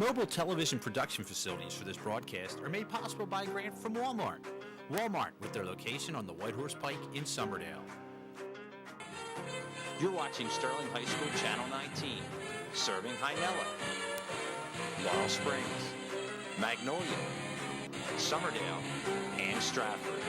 mobile television production facilities for this broadcast are made possible by a grant from Walmart. Walmart, with their location on the White Horse Pike in Summerdale. You're watching Sterling High School Channel 19, serving Hynella, Laurel Springs, Magnolia, Summerdale, and Stratford.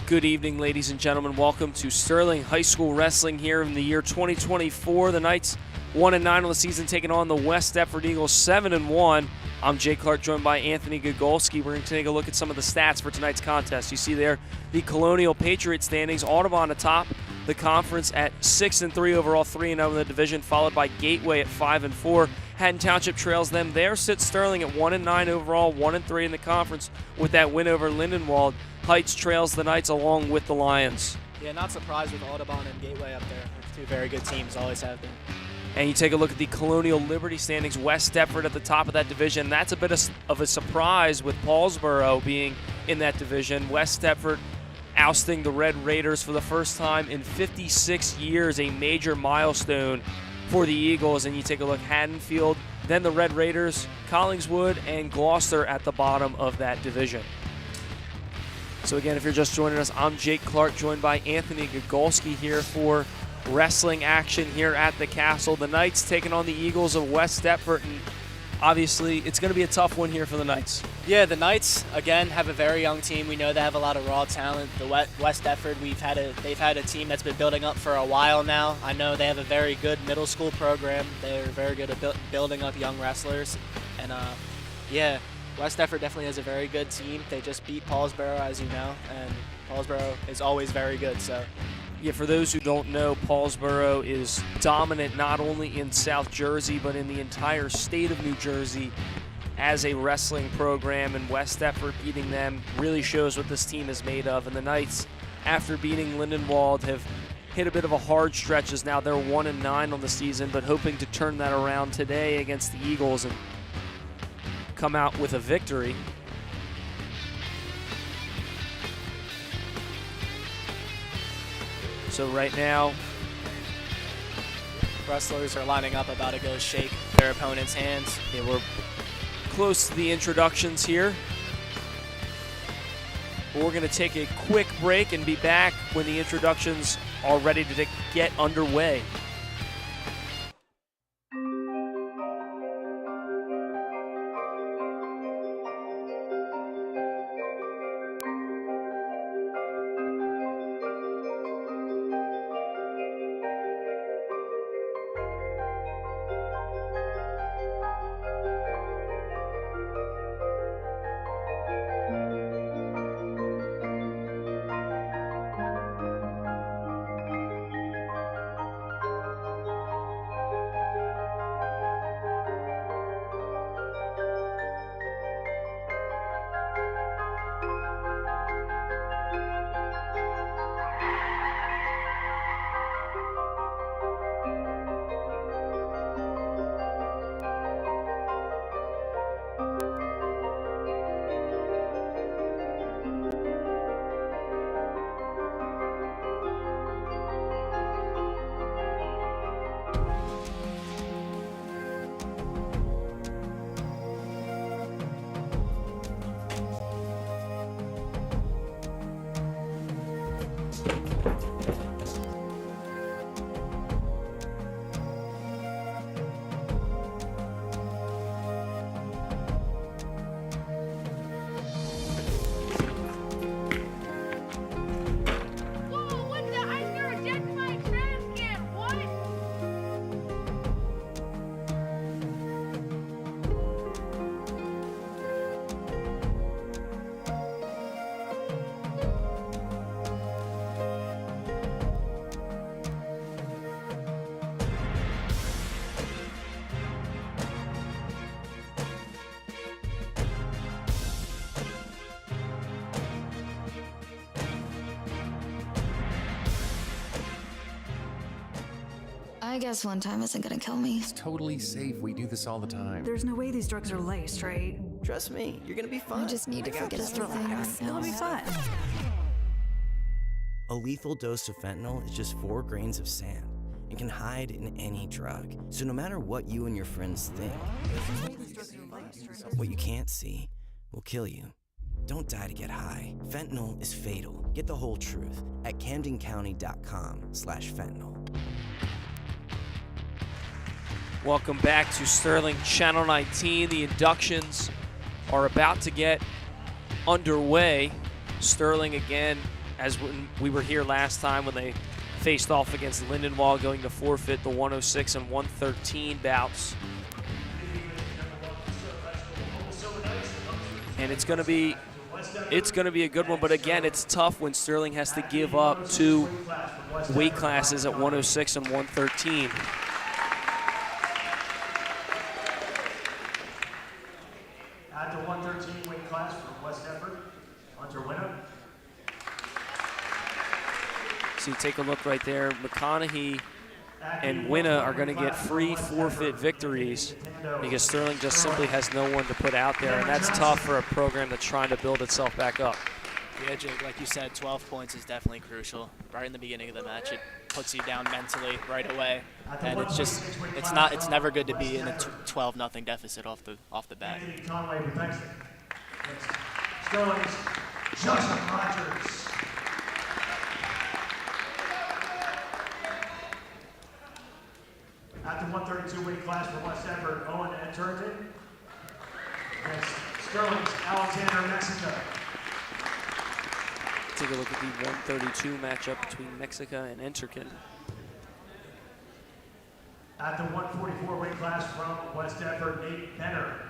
Good evening, ladies and gentlemen. Welcome to Sterling High School Wrestling here in the year 2024. The Knights 1-9 on the season, taking on the West Deptford Eagles 7-1. I'm Jay Clark, joined by Anthony Gogolski. We're going to take a look at some of the stats for tonight's contest. You see there the Colonial Patriot standings. Audubon atop the conference at 6-3 overall, 3-0 in the division, followed by Gateway at 5-4. Haddon Township trails them. There sits Sterling at 1-9 overall, 1-3 in the conference with that win over Lindenwold. Heights trails the Knights along with the Lions. Yeah, not surprised with Audubon and Gateway up there. They're two very good teams, always have been. And you take a look at the Colonial Liberty standings. West Deptford at the top of that division. That's a bit of a surprise with Paulsboro being in that division. West Deptford ousting the Red Raiders for the first time in 56 years, a major milestone for the Eagles. And you take a look, Haddonfield, then the Red Raiders, Collingswood, and Gloucester at the bottom of that division. So again, if you're just joining us, I'm Jake Clark, joined by Anthony Gogolski here for wrestling action here at the Castle. The Knights taking on the Eagles of West Deptford, and obviously it's going to be a tough one here for the Knights. Yeah, the Knights, again, have a very young team. We know they have a lot of raw talent. The West Deptford, they've had a team that's been building up for a while now. I know they have a very good middle school program. They're very good at building up young wrestlers. And, yeah, West Deptford definitely has a very good team. They just beat Paulsboro, as you know, and Paulsboro is always very good. So, yeah, for those who don't know, Paulsboro is dominant not only in South Jersey but in the entire state of New Jersey as a wrestling program, and West Deptford beating them really shows what this team is made of. And the Knights, after beating Lindenwold, have hit a bit of a hard stretch as now they're 1-9 on the season, but hoping to turn that around today against the Eagles and come out with a victory. So right now, wrestlers are lining up, about to go shake their opponent's hands. Yeah, we're close to the introductions here. But we're going to take a quick break and be back when the introductions are ready to get underway. I guess one time isn't gonna kill me. It's totally safe. We do this all the time. There's no way these drugs are laced, right? Trust me, you're gonna be fine. I just need to forget everything right now. It'll be fun. A lethal dose of fentanyl is just 4 grains of sand and can hide in any drug. So no matter what you and your friends think, what you can't see will kill you. Don't die to get high. Fentanyl is fatal. Get the whole truth at CamdenCounty.com/fentanyl. Welcome back to Sterling Channel 19. The inductions are about to get underway. Sterling again, as when we were here last time when they faced off against Lindenwold, going to forfeit the 106 and 113 bouts. And it's going to be a good one, but again, it's tough when Sterling has to give up 2 weight classes at 106 and 113. At the 113 weight class from West Deptford, Hunter Winner. So you take a look right there. McConaughey and Winna are going to get free forfeit victories because Sterling just simply has no one to put out there, and that's tough for a program that's trying to build itself back up. Yeah, Jake, like you said, 12 points is definitely crucial. Right in the beginning of the match, it puts you down mentally right away, and it's never good to be in a 12-0 deficit off the bat. Anthony Conway with Bexley. Sterling's Justin Rogers. At the 132 weight class from West Deptford, Owen and Turton. Against Sterling's Alexander Mexico. Take a look at the 132 matchup between Mexico and Enterkin. At the 144 weight class from West Deptford, Nate Benner.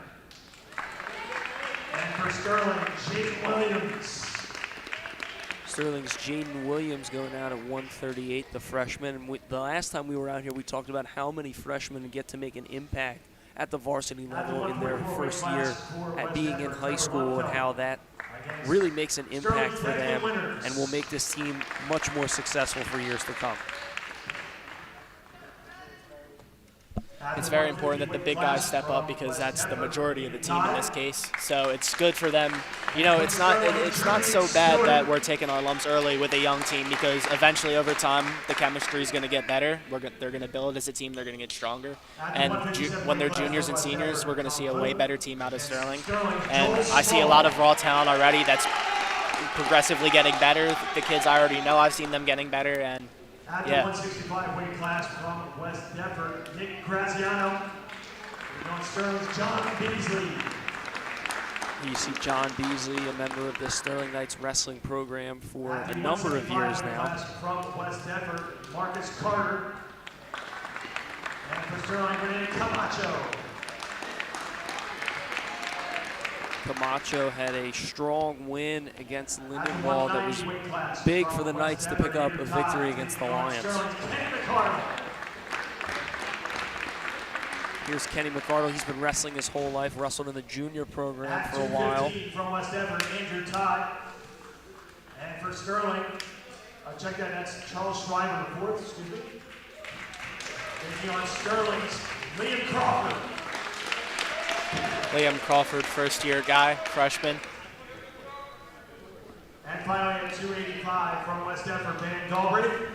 And for Sterling, Jake Williams. Sterling's Jaden Williams going out at 138, the freshman. And the last time we were out here, we talked about how many freshmen get to make an impact at the varsity level in their first year at being in high school, and how that really makes an impact for them and will make this team much more successful for years to come. It's very important that the big guys step up because that's the majority of the team in this case. So it's good for them. You know, it's not so bad that we're taking our lumps early with a young team, because eventually over time the chemistry is going to get better. They're going to build as a team. They're going to get stronger. And when they're juniors and seniors, we're going to see a way better team out of Sterling. And I see a lot of raw talent already that's progressively getting better. The kids I already know, I've seen them getting better. And at the 165 weight class from West Deptford, Nick Graziano. On Sterling's John Beasley. You see John Beasley, a member of the Sterling Knights wrestling program for a number of years now. From West Deptford, Marcus Carter. And for Sterling, Renee Camacho. Camacho had a strong win against Lindenwold that was big for the Knights to pick up a victory against the Lions. Here's Kenny McArdle. He's been wrestling his whole life, wrestled in the junior program for a while. From West Deptford, Andrew Todd. And for Sterling, check that, that's Charles Schreiber, the fourth, excuse me. Taking on Sterling's Liam Crawford. Liam Crawford, first-year guy, freshman. And finally at 285 from West Deptford, Van Galbraith.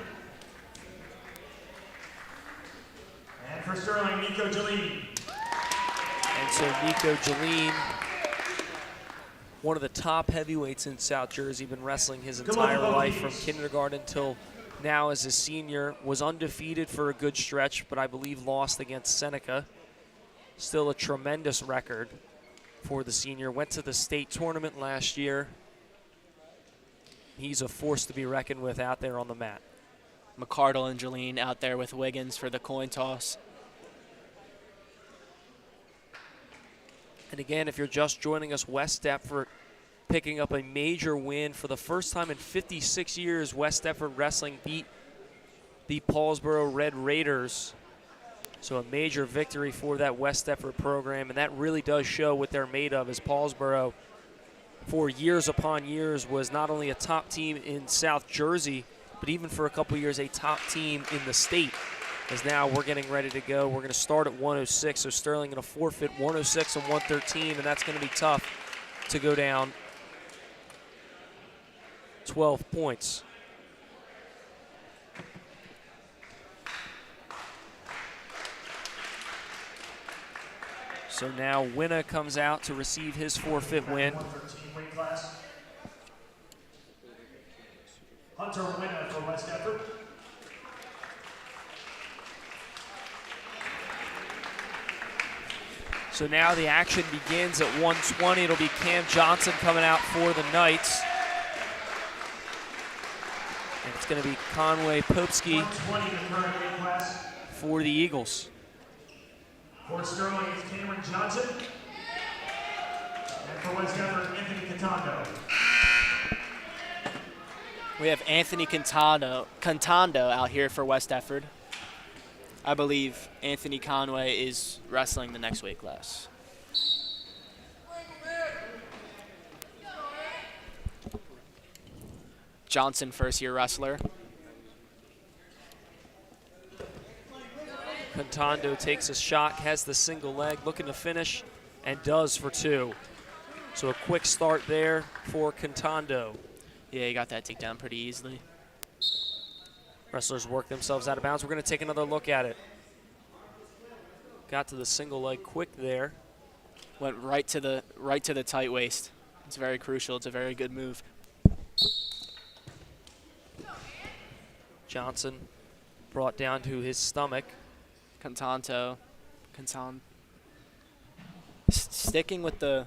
And for Sterling, Nico Jalene. And so Nico Jalene, one of the top heavyweights in South Jersey, been wrestling his entire life from kindergarten till now as a senior, was undefeated for a good stretch, but I believe lost against Seneca. Still a tremendous record for the senior. Went to the state tournament last year. He's a force to be reckoned with out there on the mat. McArdle and Jalene out there with Wiggins for the coin toss. And again, if you're just joining us, West Deptford picking up a major win. For the first time in 56 years, West Deptford Wrestling beat the Paulsboro Red Raiders. So a major victory for that West Deptford program, and that really does show what they're made of, as Paulsboro, for years upon years, was not only a top team in South Jersey, but even for a couple years a top team in the state. As now we're getting ready to go. We're going to start at 106, so Sterling going to forfeit 106 and 113, and that's going to be tough to go down 12 points. So now Winna comes out to receive his forfeit win. 113 weight class. Hunter Winna for West Deptford. So now the action begins at 120. It'll be Cam Johnson coming out for the Knights. And it's going to be Conway Popsky 120 the current weight class. for the Eagles. For Sterling is Cameron Johnson. And for West Deptford, Anthony Cantando. We have Anthony Cantando out here for West Deptford. I believe Anthony Conway is wrestling the next weight class. Johnson, first-year wrestler. Cantando takes a shot, has the single leg, looking to finish, and does for 2. So a quick start there for Cantando. Yeah, he got that takedown pretty easily. Wrestlers work themselves out of bounds. We're going to take another look at it. Got to the single leg quick there. Went right to the tight waist. It's very crucial. It's a very good move. Johnson brought down to his stomach. Sticking with the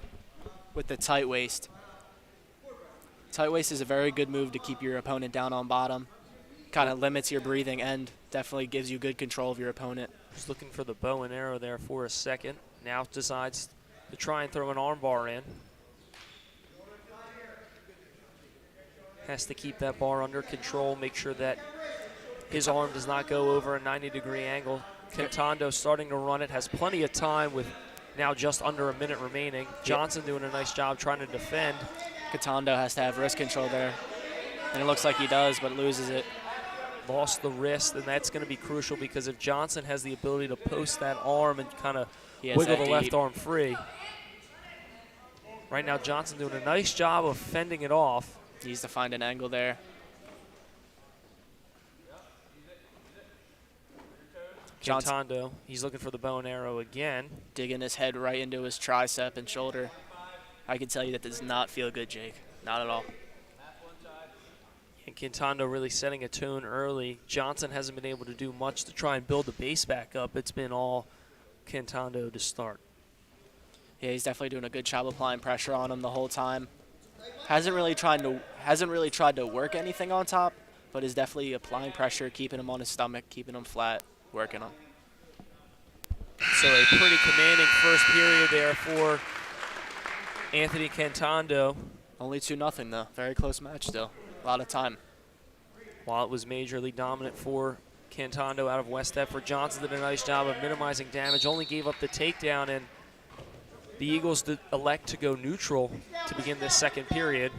tight waist. Tight waist is a very good move to keep your opponent down on bottom. Kind of limits your breathing and definitely gives you good control of your opponent. Just looking for the bow and arrow there for a second. Now decides to try and throw an arm bar in. Has to keep that bar under control, make sure that his arm does not go over a 90-degree angle. Cantando starting to run it, has plenty of time with now just under a minute remaining. Johnson doing a nice job trying to defend. Cantando has to have wrist control there, and it looks like he does, but loses it. Lost the wrist, and that's going to be crucial because if Johnson has the ability to post that arm and kind of wiggle the left arm free. Right now, Johnson doing a nice job of fending it off. He needs to find an angle there. Cantando, he's looking for the bow and arrow again. Digging his head right into his tricep and shoulder. I can tell you that does not feel good, Jake. Not at all. And Cantando really setting a tone early. Johnson hasn't been able to do much to try and build the base back up. It's been all Cantando to start. Yeah, he's definitely doing a good job applying pressure on him the whole time. Hasn't really tried to work anything on top, but is definitely applying pressure, keeping him on his stomach, keeping him flat, working him. So a pretty commanding first period there for Anthony Cantando. Only 2-0 though. Very close match still. A lot of time. While it was majorly dominant for Cantando out of West Deptford, Johnson did a nice job of minimizing damage, only gave up the takedown, and the Eagles did elect to go neutral to begin this second period.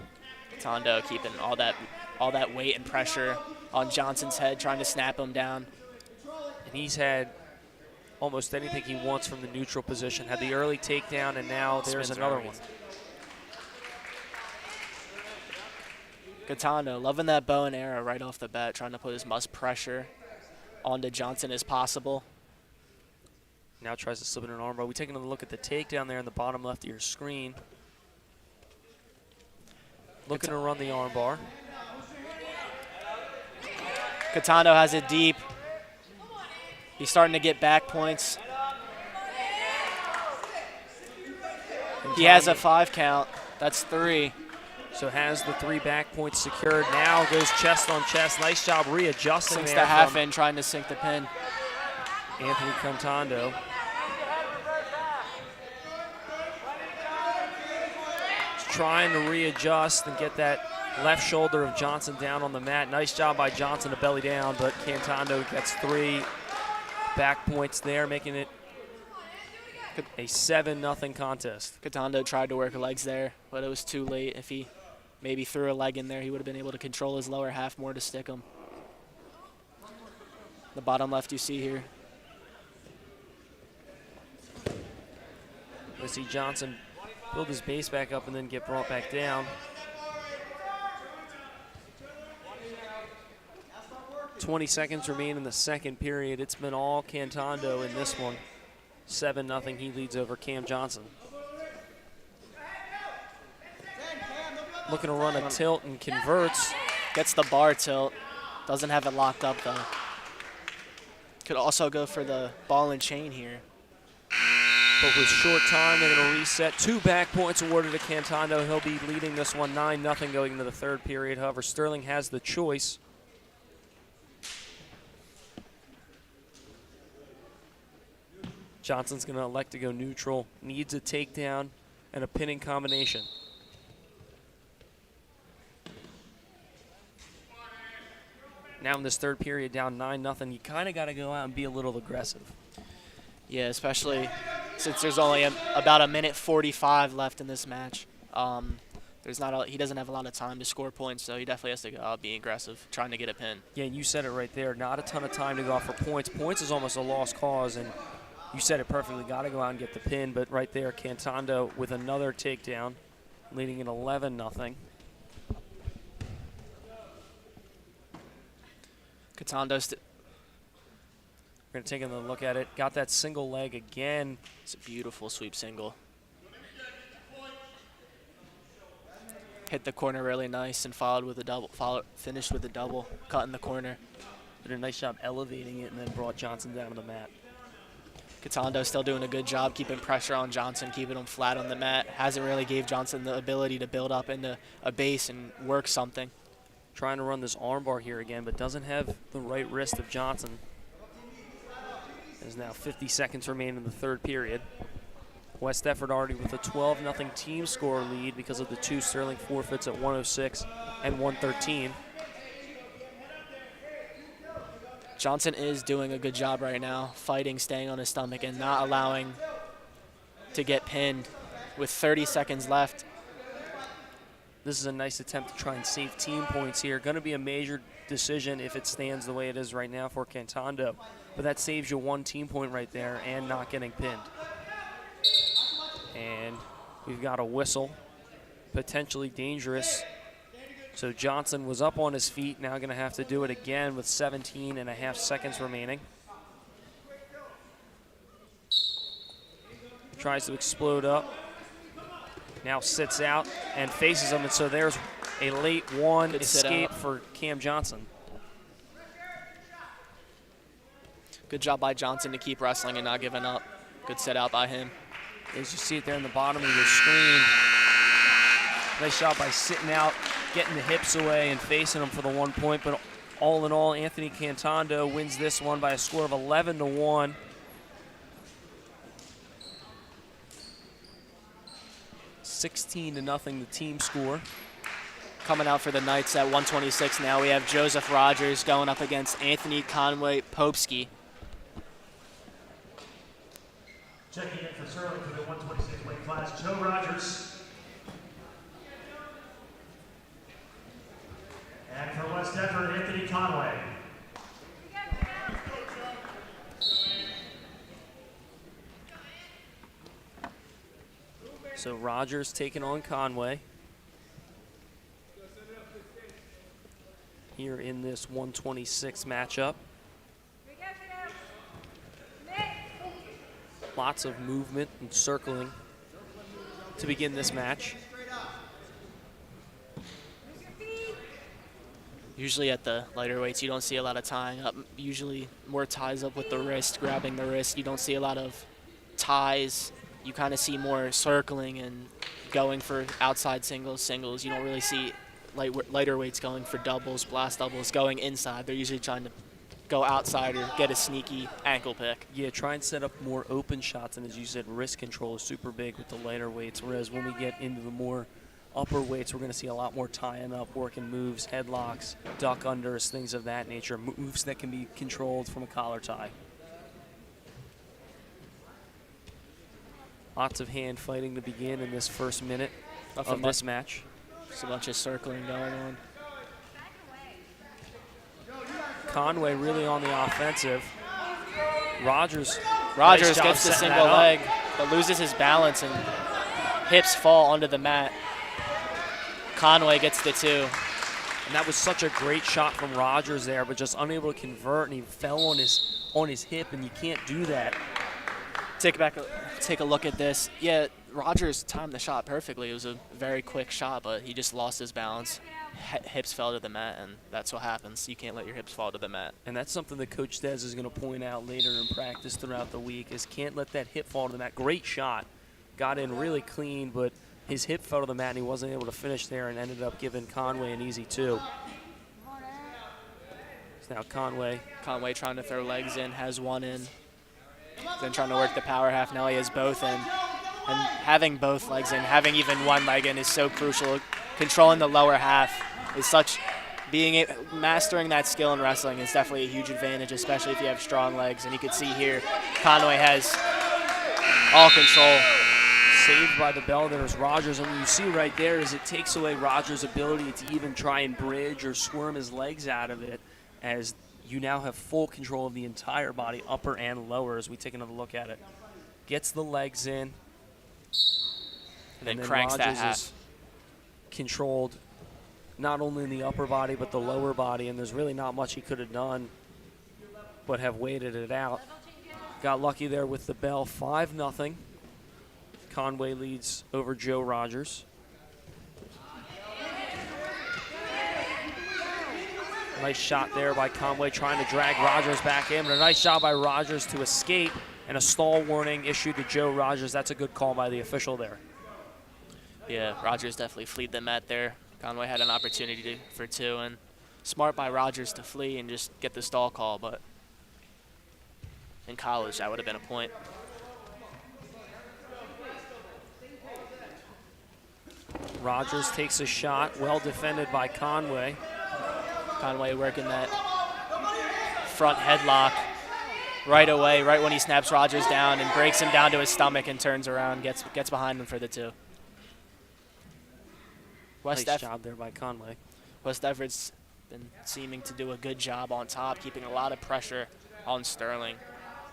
Cantando keeping all that weight and pressure on Johnson's head, trying to snap him down. And he's had almost anything he wants from the neutral position. Had the early takedown, and now there's another one. Cantando loving that bow and arrow right off the bat, trying to put as much pressure onto Johnson as possible. Now tries to slip in an armbar. We take another look at the takedown there in the bottom left of your screen. Looking to run the armbar. Cantando has it deep. He's starting to get back points. He has a 5 count. That's 3. So has the 3 back points secured. Now goes chest on chest. Nice job readjusting. Sinks there the half in, trying to sink the pin. Anthony Cantando. Trying to readjust and get that left shoulder of Johnson down on the mat. Nice job by Johnson to belly down, but Cantando gets 3 back points there, making it a 7-0 contest. Cantando tried to work legs there, but it was too late. If he maybe threw a leg in there, he would have been able to control his lower half more to stick him. The bottom left you see here. We see Johnson build his base back up and then get brought back down. 20 seconds remain in the second period. It's been all Cantando in this one. 7-0, he leads over Cam Johnson. Looking to run a tilt and converts. Gets the bar tilt. Doesn't have it locked up though. Could also go for the ball and chain here. But with short time, they're going to reset. 2 back points awarded to Cantando. He'll be leading this one 9-0 going into the third period. However, Sterling has the choice. Johnson's going to elect to go neutral. Needs a takedown and a pinning combination. Now in this third period, down 9-0, you kind of got to go out and be a little aggressive. Yeah, especially since there's only about a minute 45 left in this match. He doesn't have a lot of time to score points, so he definitely has to go out being aggressive, trying to get a pin. Yeah, you said it right there. Not a ton of time to go out for points. Points is almost a lost cause, and you said it perfectly. Got to go out and get the pin, but right there, Cantando with another takedown, leading at 11-0. Catando's We're going to take another look at it. Got that single leg again. It's a beautiful sweep single. Hit the corner really nice and followed with a double. Finished with a double, cut in the corner. Did a nice job elevating it and then brought Johnson down to the mat. Catando's still doing a good job keeping pressure on Johnson, keeping him flat on the mat. Hasn't really gave Johnson the ability to build up into a base and work something. Trying to run this armbar here again, but doesn't have the right wrist of Johnson. There's now 50 seconds remain in the third period. West Deptford already with a 12-0 team score lead because of the 2 Sterling forfeits at 106 and 113. Johnson is doing a good job right now, fighting, staying on his stomach, and not allowing to get pinned with 30 seconds left. This is a nice attempt to try and save team points here. Going to be a major decision if it stands the way it is right now for Cantando. But that saves you 1 team point right there and not getting pinned. And we've got a whistle, potentially dangerous. So Johnson was up on his feet, now going to have to do it again with 17.5 seconds remaining. Tries to explode up. Now sits out and faces him, and so there's a late one escape for Cam Johnson. Good job by Johnson to keep wrestling and not giving up. Good set out by him. As you see it there in the bottom of your screen. Nice job by sitting out, getting the hips away and facing him for the 1 point, but all in all, Anthony Cantando wins this one by a score of 11-1. $16-0 the team score. Coming out for the Knights at 126 now, we have Joseph Rogers going up against Anthony Conway Popesky. Checking in for Sterling for the 126 weight class, Joe Rogers. And for West Deptford, Anthony Conway. So Rogers taking on Conway here in this 126 matchup. Lots of movement and circling to begin this match. Usually at the lighter weights, you don't see a lot of tying up. Usually more ties up with the wrist, grabbing the wrist. You don't see a lot of ties. You kind of see more circling and going for outside singles. You don't really see lighter weights going for doubles, blast doubles, going inside. They're usually trying to go outside or get a sneaky ankle pick. Yeah, try and set up more open shots, and as you said, wrist control is super big with the lighter weights, whereas when we get into the more upper weights, we're going to see a lot more tying up, working moves, headlocks, duck unders, things of that nature, moves that can be controlled from a collar tie. Lots of hand fighting to begin in this first minute of this match. Just a bunch of circling going on. Conway really on the offensive. Rogers Rogers nice gets the setting single that up. leg, but loses his balance and hips fall onto the mat. Conway gets the 2. And that was such a great shot from Rogers there, but just unable to convert, and he fell on his hip, and you can't do that. Take a look at this. Yeah, Rogers timed the shot perfectly. It was a very quick shot, but he just lost his balance. Hips fell to the mat, and that's what happens. You can't let your hips fall to the mat. And that's something that Coach Des is going to point out later in practice throughout the week, is can't let that hip fall to the mat. Great shot. Got in really clean, but his hip fell to the mat, and he wasn't able to finish there and ended up giving Conway an easy 2. So now Conway Trying to throw legs in, has one in. Then trying to work the power half. Now he has both in. And having both legs in, having even one leg in is so crucial. Controlling the lower half is such, mastering that skill in wrestling is definitely a huge advantage, especially if you have strong legs. And you can see here, Conway has all control. saved by the bell. There's Rogers, and what you see right there is it takes away Rogers' ability to even try and bridge or squirm his legs out of it, as you now have full control of the entire body, upper and lower, as we take another look at it. Gets the legs in, and then cranks that Rogers half. is controlled not only in the upper body but the lower body, and there's really not much he could have done but have waited it out. Got lucky there with the bell. 5-0. Conway leads over Joe Rogers. Nice shot there by Conway trying to drag Rogers back in, but a nice job by Rogers to escape, and a stall warning issued to Joe Rogers. That's a good call by the official there. Yeah, Rogers definitely fleed the mat there. Conway had an opportunity for two, and smart by Rogers to flee and just get the stall call, but in college that would have been a point. Rogers takes a shot, well defended by Conway. Conway working that front headlock right away, right when he snaps Rogers down and breaks him down to his stomach and turns around, gets behind him for the two. Nice job there by Conway. West Deptford's been seeming to do a good job on top, keeping a lot of pressure on Sterling.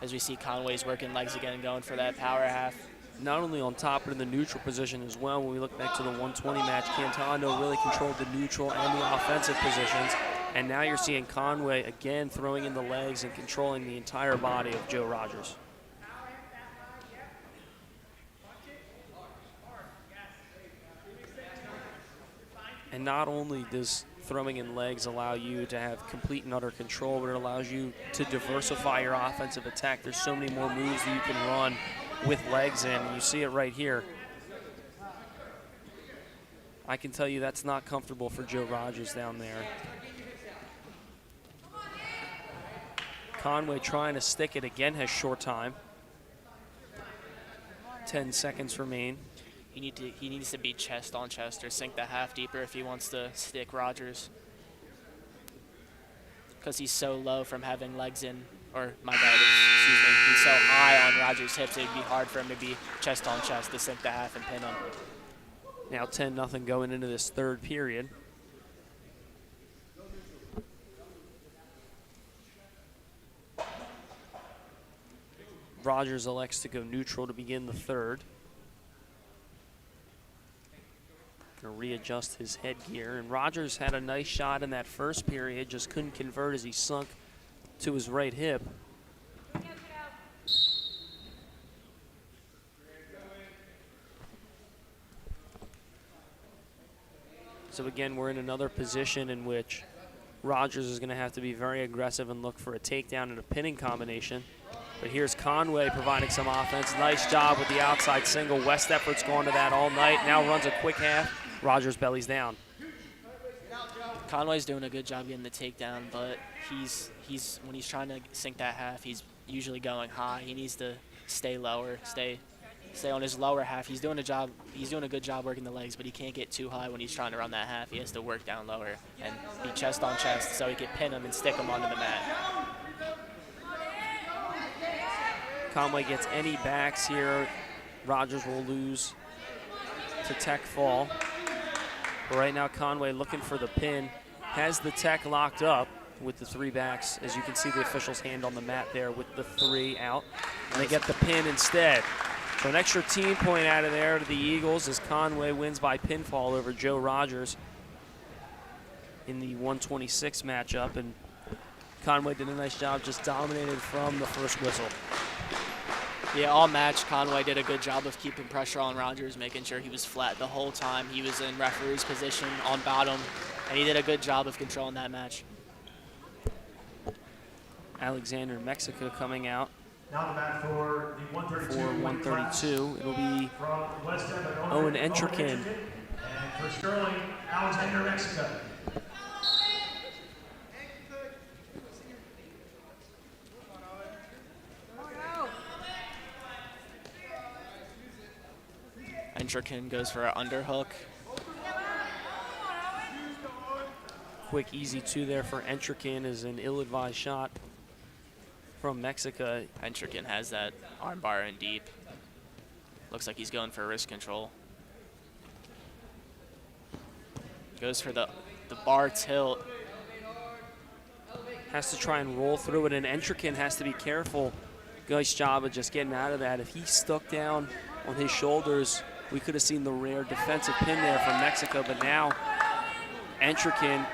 As we see Conway's working legs again, going for that power half. Not only on top, but in the neutral position as well. When we look back to the 120 match, Cantando really controlled the neutral and the offensive positions. And now you're seeing Conway again throwing in the legs and controlling the entire body of Joe Rogers. And not only does throwing in legs allow you to have complete and utter control, but it allows you to diversify your offensive attack. There's so many more moves that you can run with legs in. You see it right here. I can tell you that's not comfortable for Joe Rogers down there. Conway trying to stick it again, has short time. 10 seconds remain. He needs to be chest on chest or sink the half deeper if he wants to stick Rogers. Because he's so low from having legs in, or my bad, excuse me, he's so high on Rogers' hips, it'd be hard for him to be chest on chest to sink the half and pin him. Now 10-0 going into this third period. Rogers elects to go neutral to begin the third. Gonna readjust his headgear, and Rogers had a nice shot in that first period, just couldn't convert as he sunk to his right hip. So again, we're in another position in which Rogers is gonna have to be very aggressive and look for a takedown and a pinning combination. But here's Conway providing some offense. Nice job with the outside single. West Deptford's gone to that all night. Now runs a quick half. Rogers bellies down. Conway's doing a good job getting the takedown, but he's when he's trying to sink that half, he's usually going high. He needs to stay lower, stay on his lower half. He's doing a good job working the legs, but he can't get too high when he's trying to run that half. He has to work down lower and be chest on chest so he can pin him and stick him onto the mat. Conway gets any backs here. Rogers will lose to tech fall. But right now Conway looking for the pin. Has the tech locked up. with the 3 backs. As you can see, the official's hand on the mat there with the 3 out. And they get the pin instead. So an extra team point out of there to the Eagles as Conway wins by pinfall over Joe Rogers in the 126 matchup. And Conway did a nice job, just dominated from the first whistle. Yeah, all match, Conway did a good job of keeping pressure on Rogers, making sure he was flat the whole time. He was in referee's position on bottom, and he did a good job of controlling that match. Alexander, Mexico coming out Now the match for the 132. for 132. It'll be From West Deptford, Owen Entrikin. And for Sterling, Alexander, Mexico. Entrikin goes for an underhook. Quick, easy 2 there for Entrikin is an ill-advised shot from Mexico. Entrikin has that armbar in deep. Looks like he's going for wrist control. Goes for the bar tilt. Has to try and roll through it, and Entrikin has to be careful. Nice job of just getting out of that. If he stuck down on his shoulders, we could have seen the rare defensive pin there from Mexico, but now Entrikin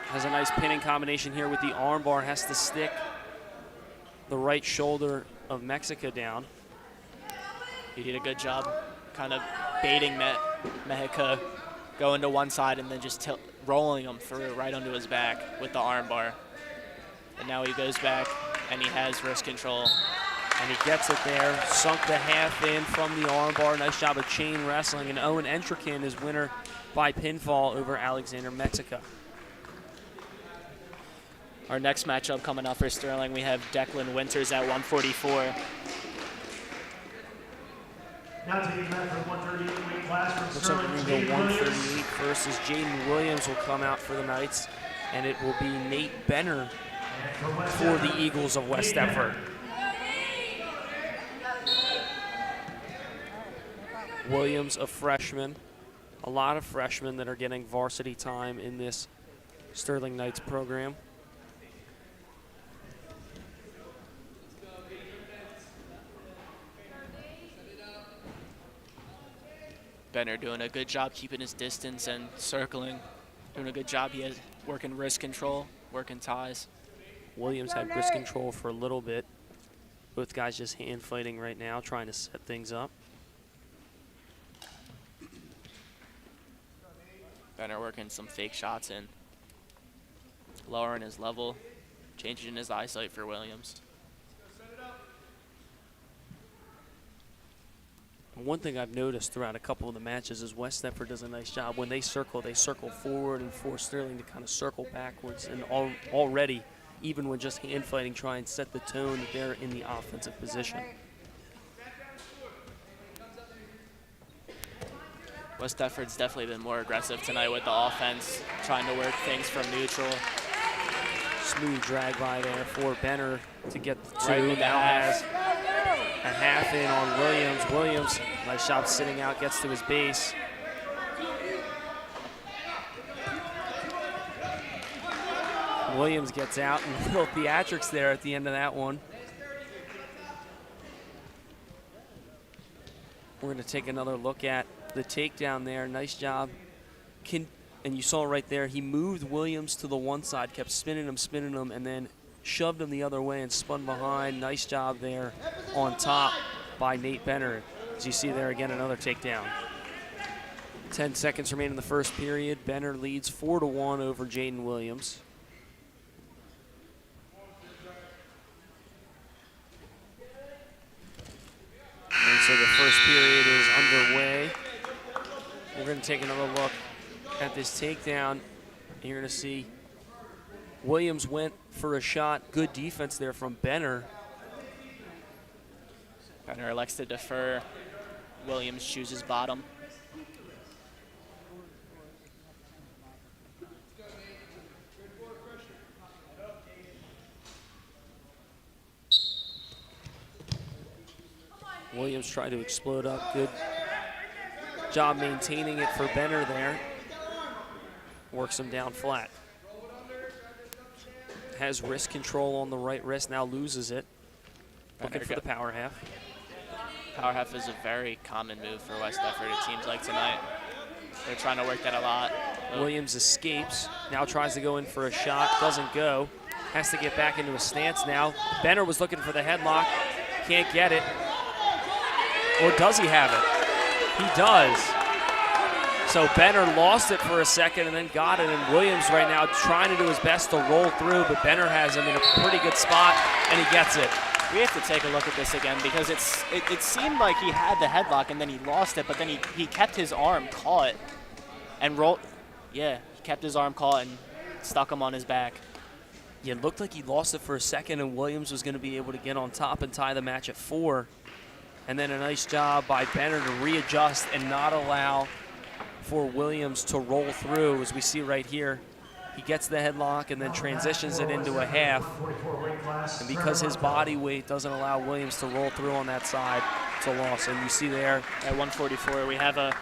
has a nice pinning combination here with the armbar, has to stick the right shoulder of Mexico down. He did a good job kind of baiting Mexico, going to one side and then just rolling him through right onto his back with the armbar. And now he goes back and he has wrist control. And he gets it there, sunk the half in from the armbar. Nice job of chain wrestling. And Owen Entrikin is winner by pinfall over Alexander Mexico. Our next matchup coming up for Sterling, we have Declan Winters at 144. Now taking the match for the 138 weight class from Looks like Sterling. we're going to go 138 versus Jaden Williams will come out for the Knights. And it will be Nate Benner for the Eagles of West Deptford. Williams, a freshman. A lot of freshmen that are getting varsity time in this Sterling Knights program. Benner doing a good job keeping his distance and circling. Doing a good job. He has working wrist control, working ties. Williams had wrist control for a little bit. Both guys just hand fighting right now, trying to set things up. Benner working some fake shots in. Lowering his level, changing his eyesight for Williams. One thing I've noticed throughout a couple of the matches is West Deptford does a nice job. When they circle forward and force Sterling to kind of circle backwards. And already, even when just hand fighting, try and set the tone that they're in the offensive position. West Deptford's definitely been more aggressive tonight with the offense, trying to work things from neutral. Smooth drag by there for Benner to get the 2. Right, now has a half in on Williams. Williams, nice job sitting out, gets to his base. Williams gets out, and little theatrics there at the end of that one. We're going to take another look at the takedown there. Nice job. And you saw right there, he moved Williams to the one side, kept spinning him, and then shoved him the other way and spun behind. Nice job there on top by Nate Benner. As you see there again, another takedown. 10 seconds remain in the first period. Benner leads 4-1 over Jaden Williams. And so the first period is underway. We're going to take another look at this takedown. You're going to see Williams went for a shot. Good defense there from Benner. Benner elects to defer. Williams chooses bottom. Williams tried to explode up. Good job maintaining it for Benner there. Works him down flat. has wrist control on the right wrist, now loses it. Looking for the power half. Power half is a very common move for West Deptford, it seems like tonight. They're trying to work that a lot. Williams escapes, now tries to go in for a shot, doesn't go. Has to get back into a stance now. Benner was looking for the headlock, can't get it. Or does he have it? He does. So Benner lost it for a second and then got it, and Williams right now trying to do his best to roll through, but Benner has him in a pretty good spot, and he gets it. We have to take a look at this again because it seemed like he had the headlock and then he lost it, but then he kept his arm caught and rolled. Yeah, he kept his arm caught and stuck him on his back. Yeah, it looked like he lost it for a second, and Williams was going to be able to get on top and tie the match at 4. And then a nice job by Benner to readjust and not allow for Williams to roll through, as we see right here. He gets the headlock and then transitions it into a half. And because his body weight doesn't allow Williams to roll through on that side, it's a loss. And you see there at 144, we have a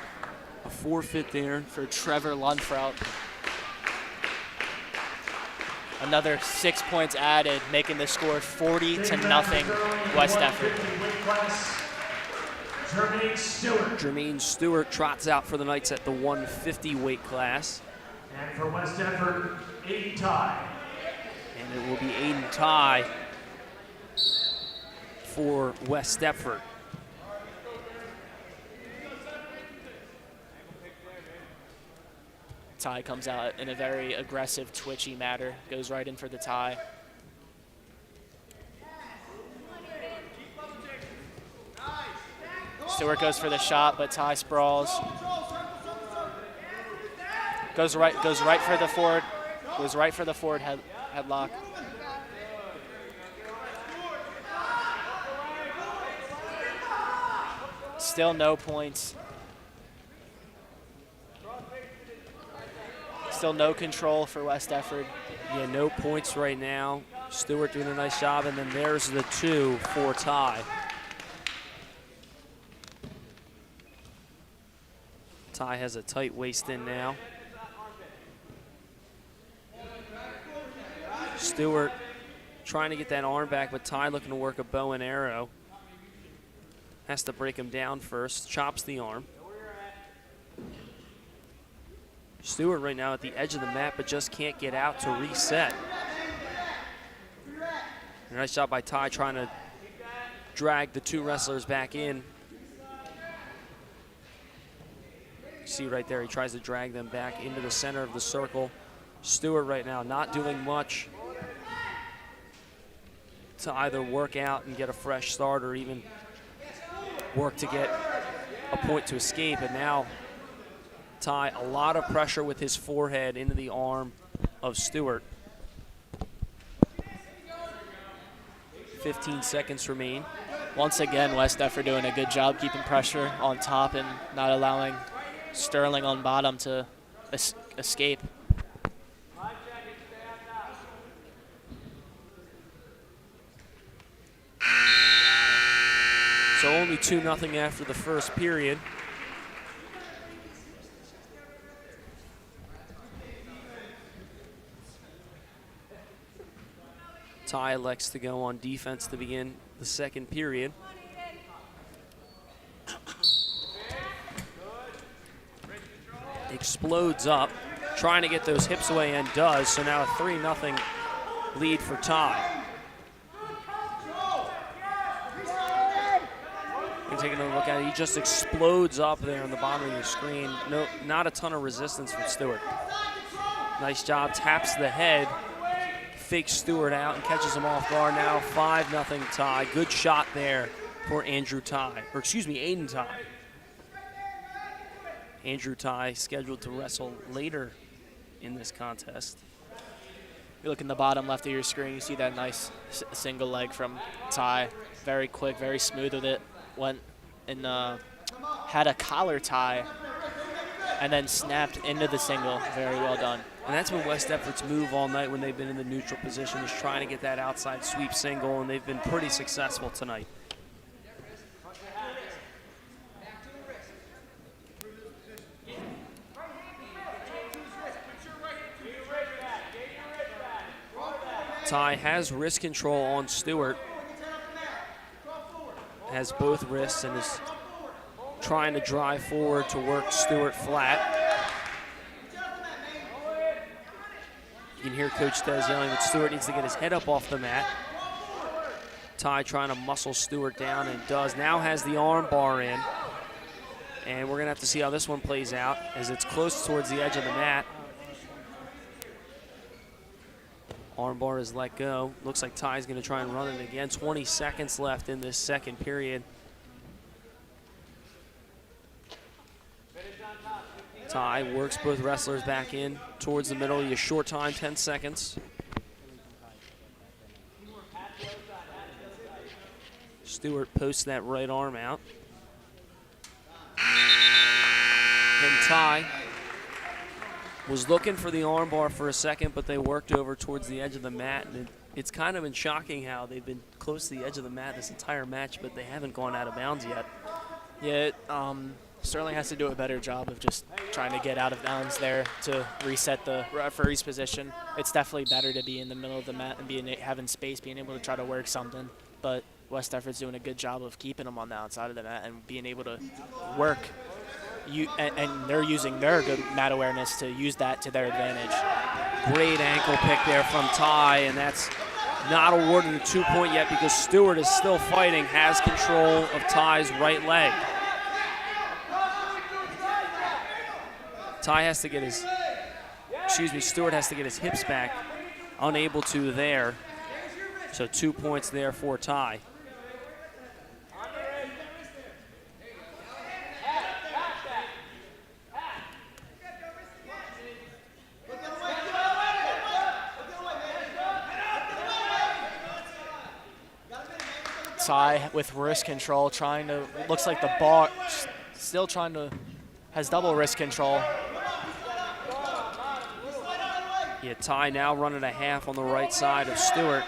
forfeit there for Trevor Lundfraut. Another 6 points added, making the score 40-0 West Deptford. Jermaine Stewart trots out for the Knights at the 150 weight class. And for West Deptford, Aiden Ty. And it will be Aiden Ty for West Deptford. Ty comes out in a very aggressive, twitchy manner, goes right in for the tie. Stewart goes for the shot, but Ty sprawls. Goes right for the forward, headlock. Still no points. Still no control for West Deptford. Yeah, no points right now. Stewart doing a nice job, and then there's the 2 for Ty. Ty has a tight waist in now. Stewart trying to get that arm back, but Ty looking to work a bow and arrow. Has to break him down first, chops the arm. Stewart right now at the edge of the mat, but just can't get out to reset. A nice job by Ty trying to drag the 2 wrestlers back in. See right there, he tries to drag them back into the center of the circle. Stewart right now not doing much to either work out and get a fresh start or even work to get a point to escape. And now Ty, a lot of pressure with his forehead into the arm of Stewart. 15 seconds remain. Once again, West Deptford doing a good job keeping pressure on top and not allowing Sterling on bottom to escape. So only 2-0 after the first period. Ty elects to go on defense to begin the second period. Explodes up, trying to get those hips away, and does. So now a 3-0 lead for Ty. You're taking a look at it. He just explodes up there on the bottom of your screen. No, not a ton of resistance from Stewart. Nice job, taps the head, fakes Stewart out and catches him off guard. Now 5-0 Ty. Good shot there for Aiden Ty. Andrew Ty scheduled to wrestle later in this contest. You look in the bottom left of your screen, you see that nice single leg from Ty. Very quick, very smooth with it. Went and had a collar tie and then snapped into the single. Very well done. And that's been West Deptford's move all night when they've been in the neutral position, is trying to get that outside sweep single, and they've been pretty successful tonight. Ty has wrist control on Stewart. Has both wrists and is trying to drive forward to work Stewart flat. You can hear Coach Des yelling that Stewart needs to get his head up off the mat. Ty trying to muscle Stewart down and does. Now has the arm bar in. And we're gonna have to see how this one plays out as it's close towards the edge of the mat. Arm bar is let go. Looks like Ty's gonna try and run it again. 20 seconds left in this second period. Ty works both wrestlers back in towards the middle. A short time, 10 seconds. Stewart posts that right arm out. And Ty was looking for the arm bar for a second, but they worked over towards the edge of the mat. And it's kind of been shocking how they've been close to the edge of the mat this entire match, but they haven't gone out of bounds yet. Yeah, Sterling has to do a better job of just trying to get out of bounds there to reset the referee's position. It's definitely better to be in the middle of the mat and having space, being able to try to work something. But West Deptford's doing a good job of keeping them on the outside of the mat and being able to work. And they're using their good mat awareness to use that to their advantage. Great ankle pick there from Ty, and that's not awarded a 2-point yet because Stewart is still fighting, has control of Ty's right leg. Stewart has to get his hips back, unable to there. So 2 points there for Ty. Ty with wrist control, trying to, looks like the bar, still trying to, has double wrist control. Yeah, Ty now running a half on the right side of Stewart.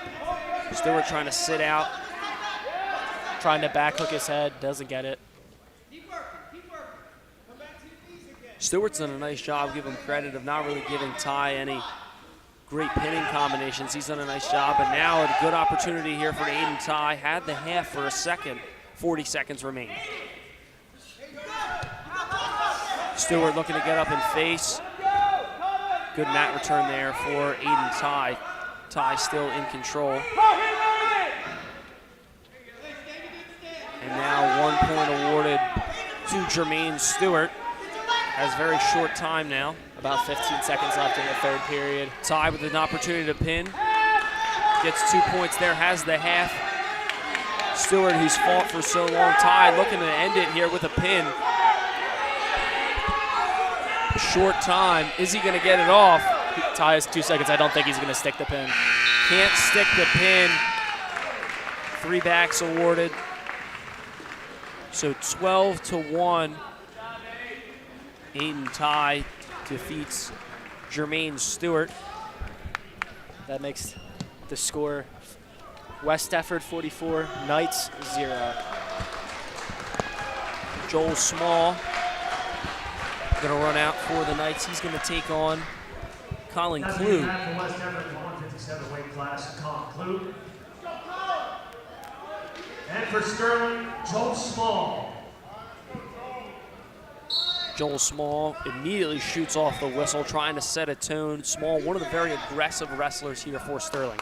Stewart trying to sit out. Trying to back hook his head, doesn't get it. Stewart's done a nice job, give him credit, of not really giving Ty any great pinning combinations. He's done a nice job, and now a good opportunity here for Aiden Ty. Had the half for a second, 40 seconds remain. Stewart looking to get up and face. Good mat return there for Aiden Ty. Ty still in control. And now 1 point awarded to Jermaine Stewart. Has very short time now. About 15 seconds left in the third period. Ty with an opportunity to pin. Gets 2 points there, has the half. Stewart, who's fought for so long. Ty looking to end it here with a pin. Short time. Is he going to get it off? Ty has 2 seconds. I don't think he's going to stick the pin. Can't stick the pin. 3 backs awarded. So 12-1. Aiden Ty defeats Jermaine Stewart. That makes the score West Deptford 44, Knights 0. Joel Small going to run out for the Knights. He's going to take on Colin Klug. For West Deptford, the 157 weight class, Colin Klug. And for Sterling, Joel Small. Joel Small immediately shoots off the whistle, trying to set a tone. Small, one of the very aggressive wrestlers here for Sterling.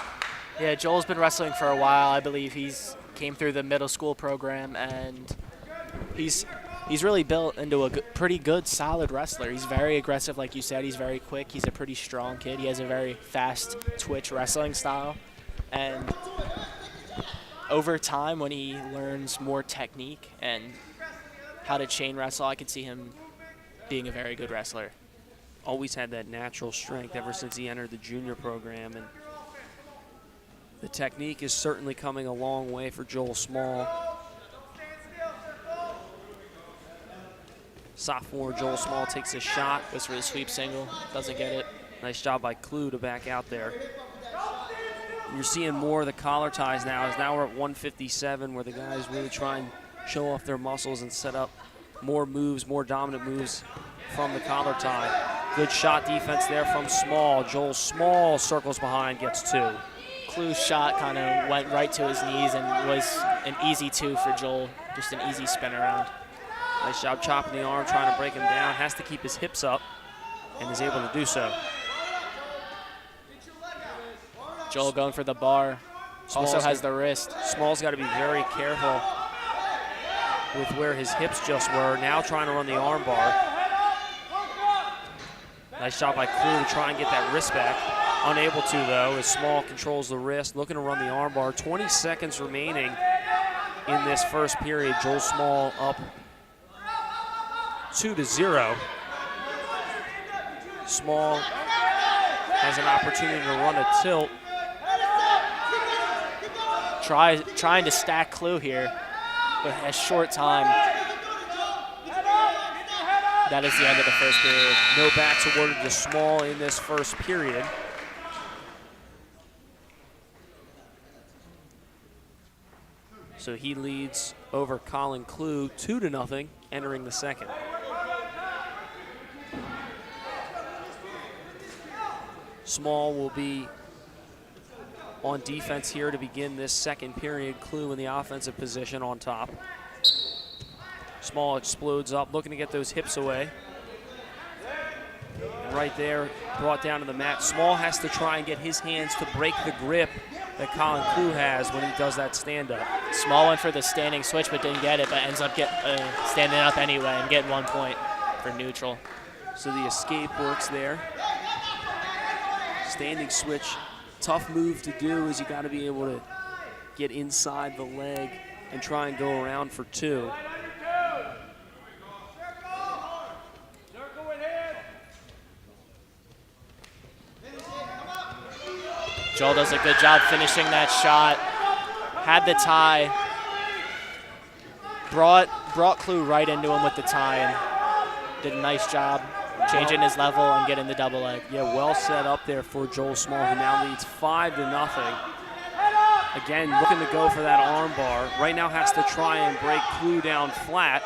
Yeah, Joel's been wrestling for a while. I believe he's came through the middle school program, and he's really built into a pretty good, solid wrestler. He's very aggressive, like you said. He's very quick. He's a pretty strong kid. He has a very fast twitch wrestling style. And over time, when he learns more technique and how to chain wrestle, I could see him being a very good wrestler. Always had that natural strength ever since he entered the junior program, and the technique is certainly coming a long way for Joel Small. Sophomore Joel Small takes a shot. Goes for the sweep single, doesn't get it. Nice job by Klug to back out there. And you're seeing more of the collar ties now, as now we're at 157, where the guys really try and show off their muscles and set up more moves, more dominant moves from the collar tie. Good shot defense there from Small. Joel Small circles behind, gets 2. Klu's shot kind of went right to his knees and was an easy 2 for Joel, just an easy spin around. Nice job chopping the arm, trying to break him down. Has to keep his hips up and is able to do so. Joel going for the bar. Also has the wrist. Small's got to be very careful with where his hips just were. Now trying to run the arm bar. Nice shot by Klu to try and get that wrist back. Unable to, though, as Small controls the wrist, looking to run the arm bar. 20 seconds remaining in this first period. Joel Small up 2-0. Small has an opportunity to run a tilt. Trying to stack Klu here, but a short time. That is the end of the first period. No bats awarded to Small in this first period. So he leads over Colin Klu 2-0 entering the second. Small will be on defense here to begin this second period. Klu in the offensive position on top. Small explodes up, looking to get those hips away. And right there, brought down to the mat. Small has to try and get his hands to break the grip that Colin Klu has when he does that stand-up. Small went for the standing switch but didn't get it, but ends up standing up anyway and getting 1 point for neutral. So the escape works there. Standing switch, tough move to do, as you got to be able to get inside the leg and try and go around for 2. Joel does a good job finishing that shot. Had the tie. Brought Klu right into him with the tie and did a nice job changing his level and getting the double leg. Yeah, well set up there for Joel Small, who now leads 5-0. Again, looking to go for that arm bar. Right now has to try and break Klu down flat.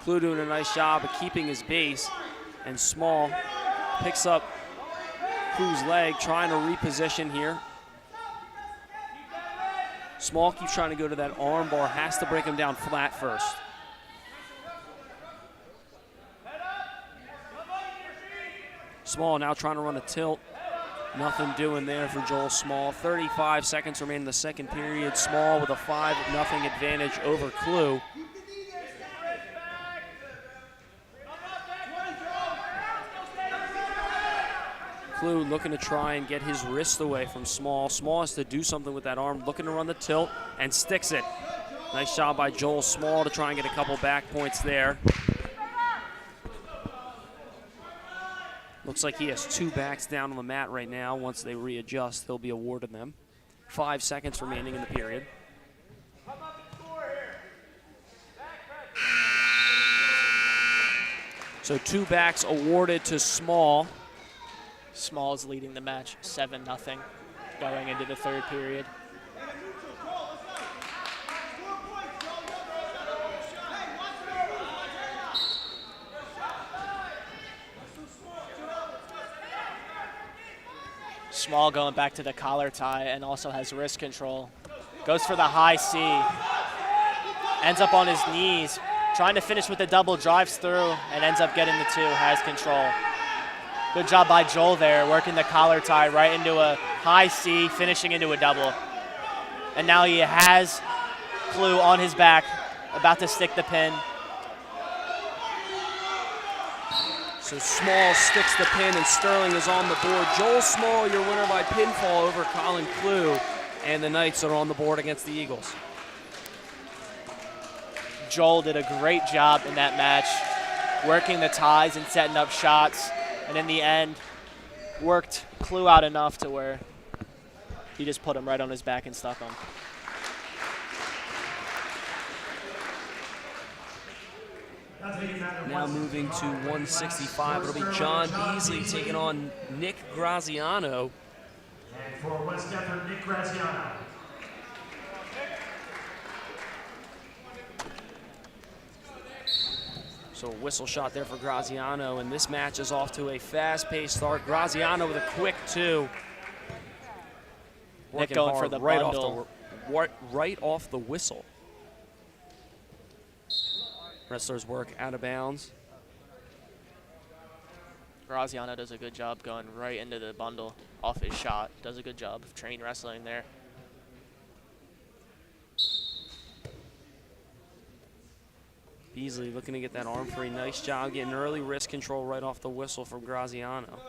Klu doing a nice job of keeping his base. And Small picks up Klu's leg, trying to reposition here. Small keeps trying to go to that arm bar, has to break him down flat first. Small now trying to run a tilt. Nothing doing there for Joel Small. 35 seconds remain in the second period. Small with a 5-0 advantage over Klu. Klu looking to try and get his wrist away from Small. Small has to do something with that arm, looking to run the tilt and sticks it. Nice job by Joel Small to try and get a couple back points there. Looks like he has 2 backs down on the mat right now. Once they readjust, he'll be awarded them. 5 seconds remaining in the period. So 2 backs awarded to Small. Small is leading the match 7-0 going into the third period. Small going back to the collar tie and also has wrist control. Goes for the high C. Ends up on his knees, trying to finish with the double, drives through, and ends up getting the 2, has control. Good job by Joel there, working the collar tie right into a high C, finishing into a double. And now he has Klu on his back, about to stick the pin. So Small sticks the pin and Sterling is on the board. Joel Small, your winner by pinfall over Colin Klu, and the Knights are on the board against the Eagles. Joel did a great job in that match, working the ties and setting up shots, and in the end, worked Klu out enough to where he just put him right on his back and stuck him. Now moving to 165, it'll be John Beasley taking on Nick Graziano. And for West Deptford, Nick Graziano. So a whistle shot there for Graziano, and this match is off to a fast-paced start. Graziano with a quick 2. Working going hard for the right bundle. right off the whistle. Wrestlers work out of bounds. Graziano does a good job going right into the bundle off his shot. Does a good job of train wrestling there. Beasley looking to get that arm free. Nice job getting early wrist control right off the whistle from Graziano.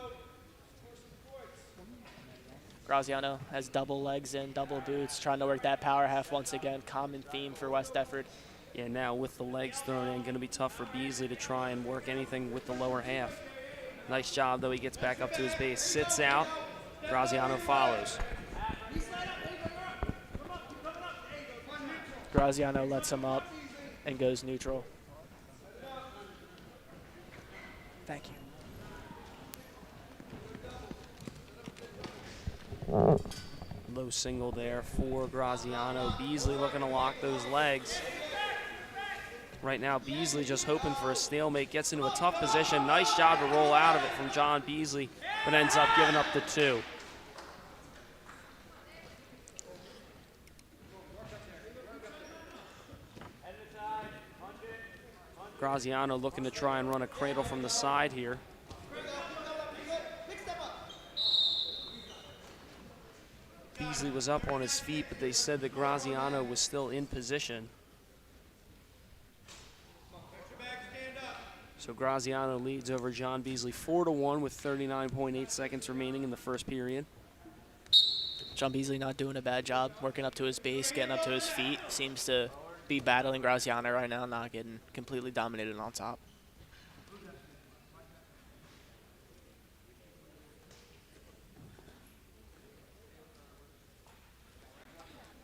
Graziano has double legs in, double boots, trying to work that power half once again. Common theme for West Deptford. Yeah, now with the legs thrown in, going to be tough for Beasley to try and work anything with the lower half. Nice job, though. He gets back up to his base, sits out. Graziano follows. Graziano lets him up and goes neutral. Thank you. Low single there for Graziano. Beasley looking to lock those legs. Right now, Beasley just hoping for a stalemate. Gets into a tough position. Nice job to roll out of it from John Beasley, but ends up giving up the 2. Graziano looking to try and run a cradle from the side here. Beasley was up on his feet, but they said that Graziano was still in position. So Graziano leads over John Beasley 4-1 with 39.8 seconds remaining in the first period. John Beasley not doing a bad job, working up to his base, getting up to his feet. Seems to be battling Graziano right now, not getting completely dominated on top.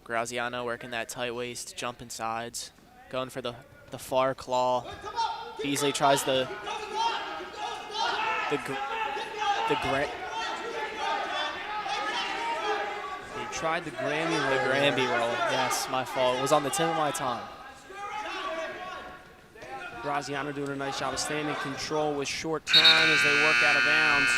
Graziano working that tight waist, jumping sides, going for the far claw. Beasley tries the He tried the Grammy roll. The Grammy roll, yes, my fault. It was on the tip of my tongue. Graziano doing a nice job of staying in control with short time as they work out of bounds.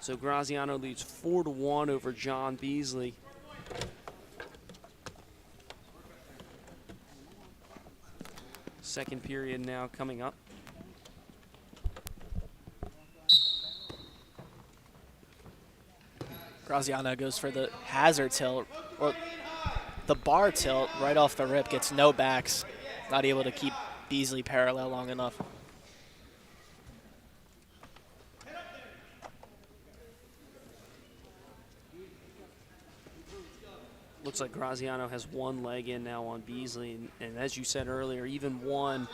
So Graziano leads 4-1 over John Beasley. Second period now coming up. Graziano goes for the hazard tilt, or the bar tilt right off the rip, gets no backs, not able to keep Beasley parallel long enough. Looks like Graziano has one leg in now on Beasley, and as you said earlier, even one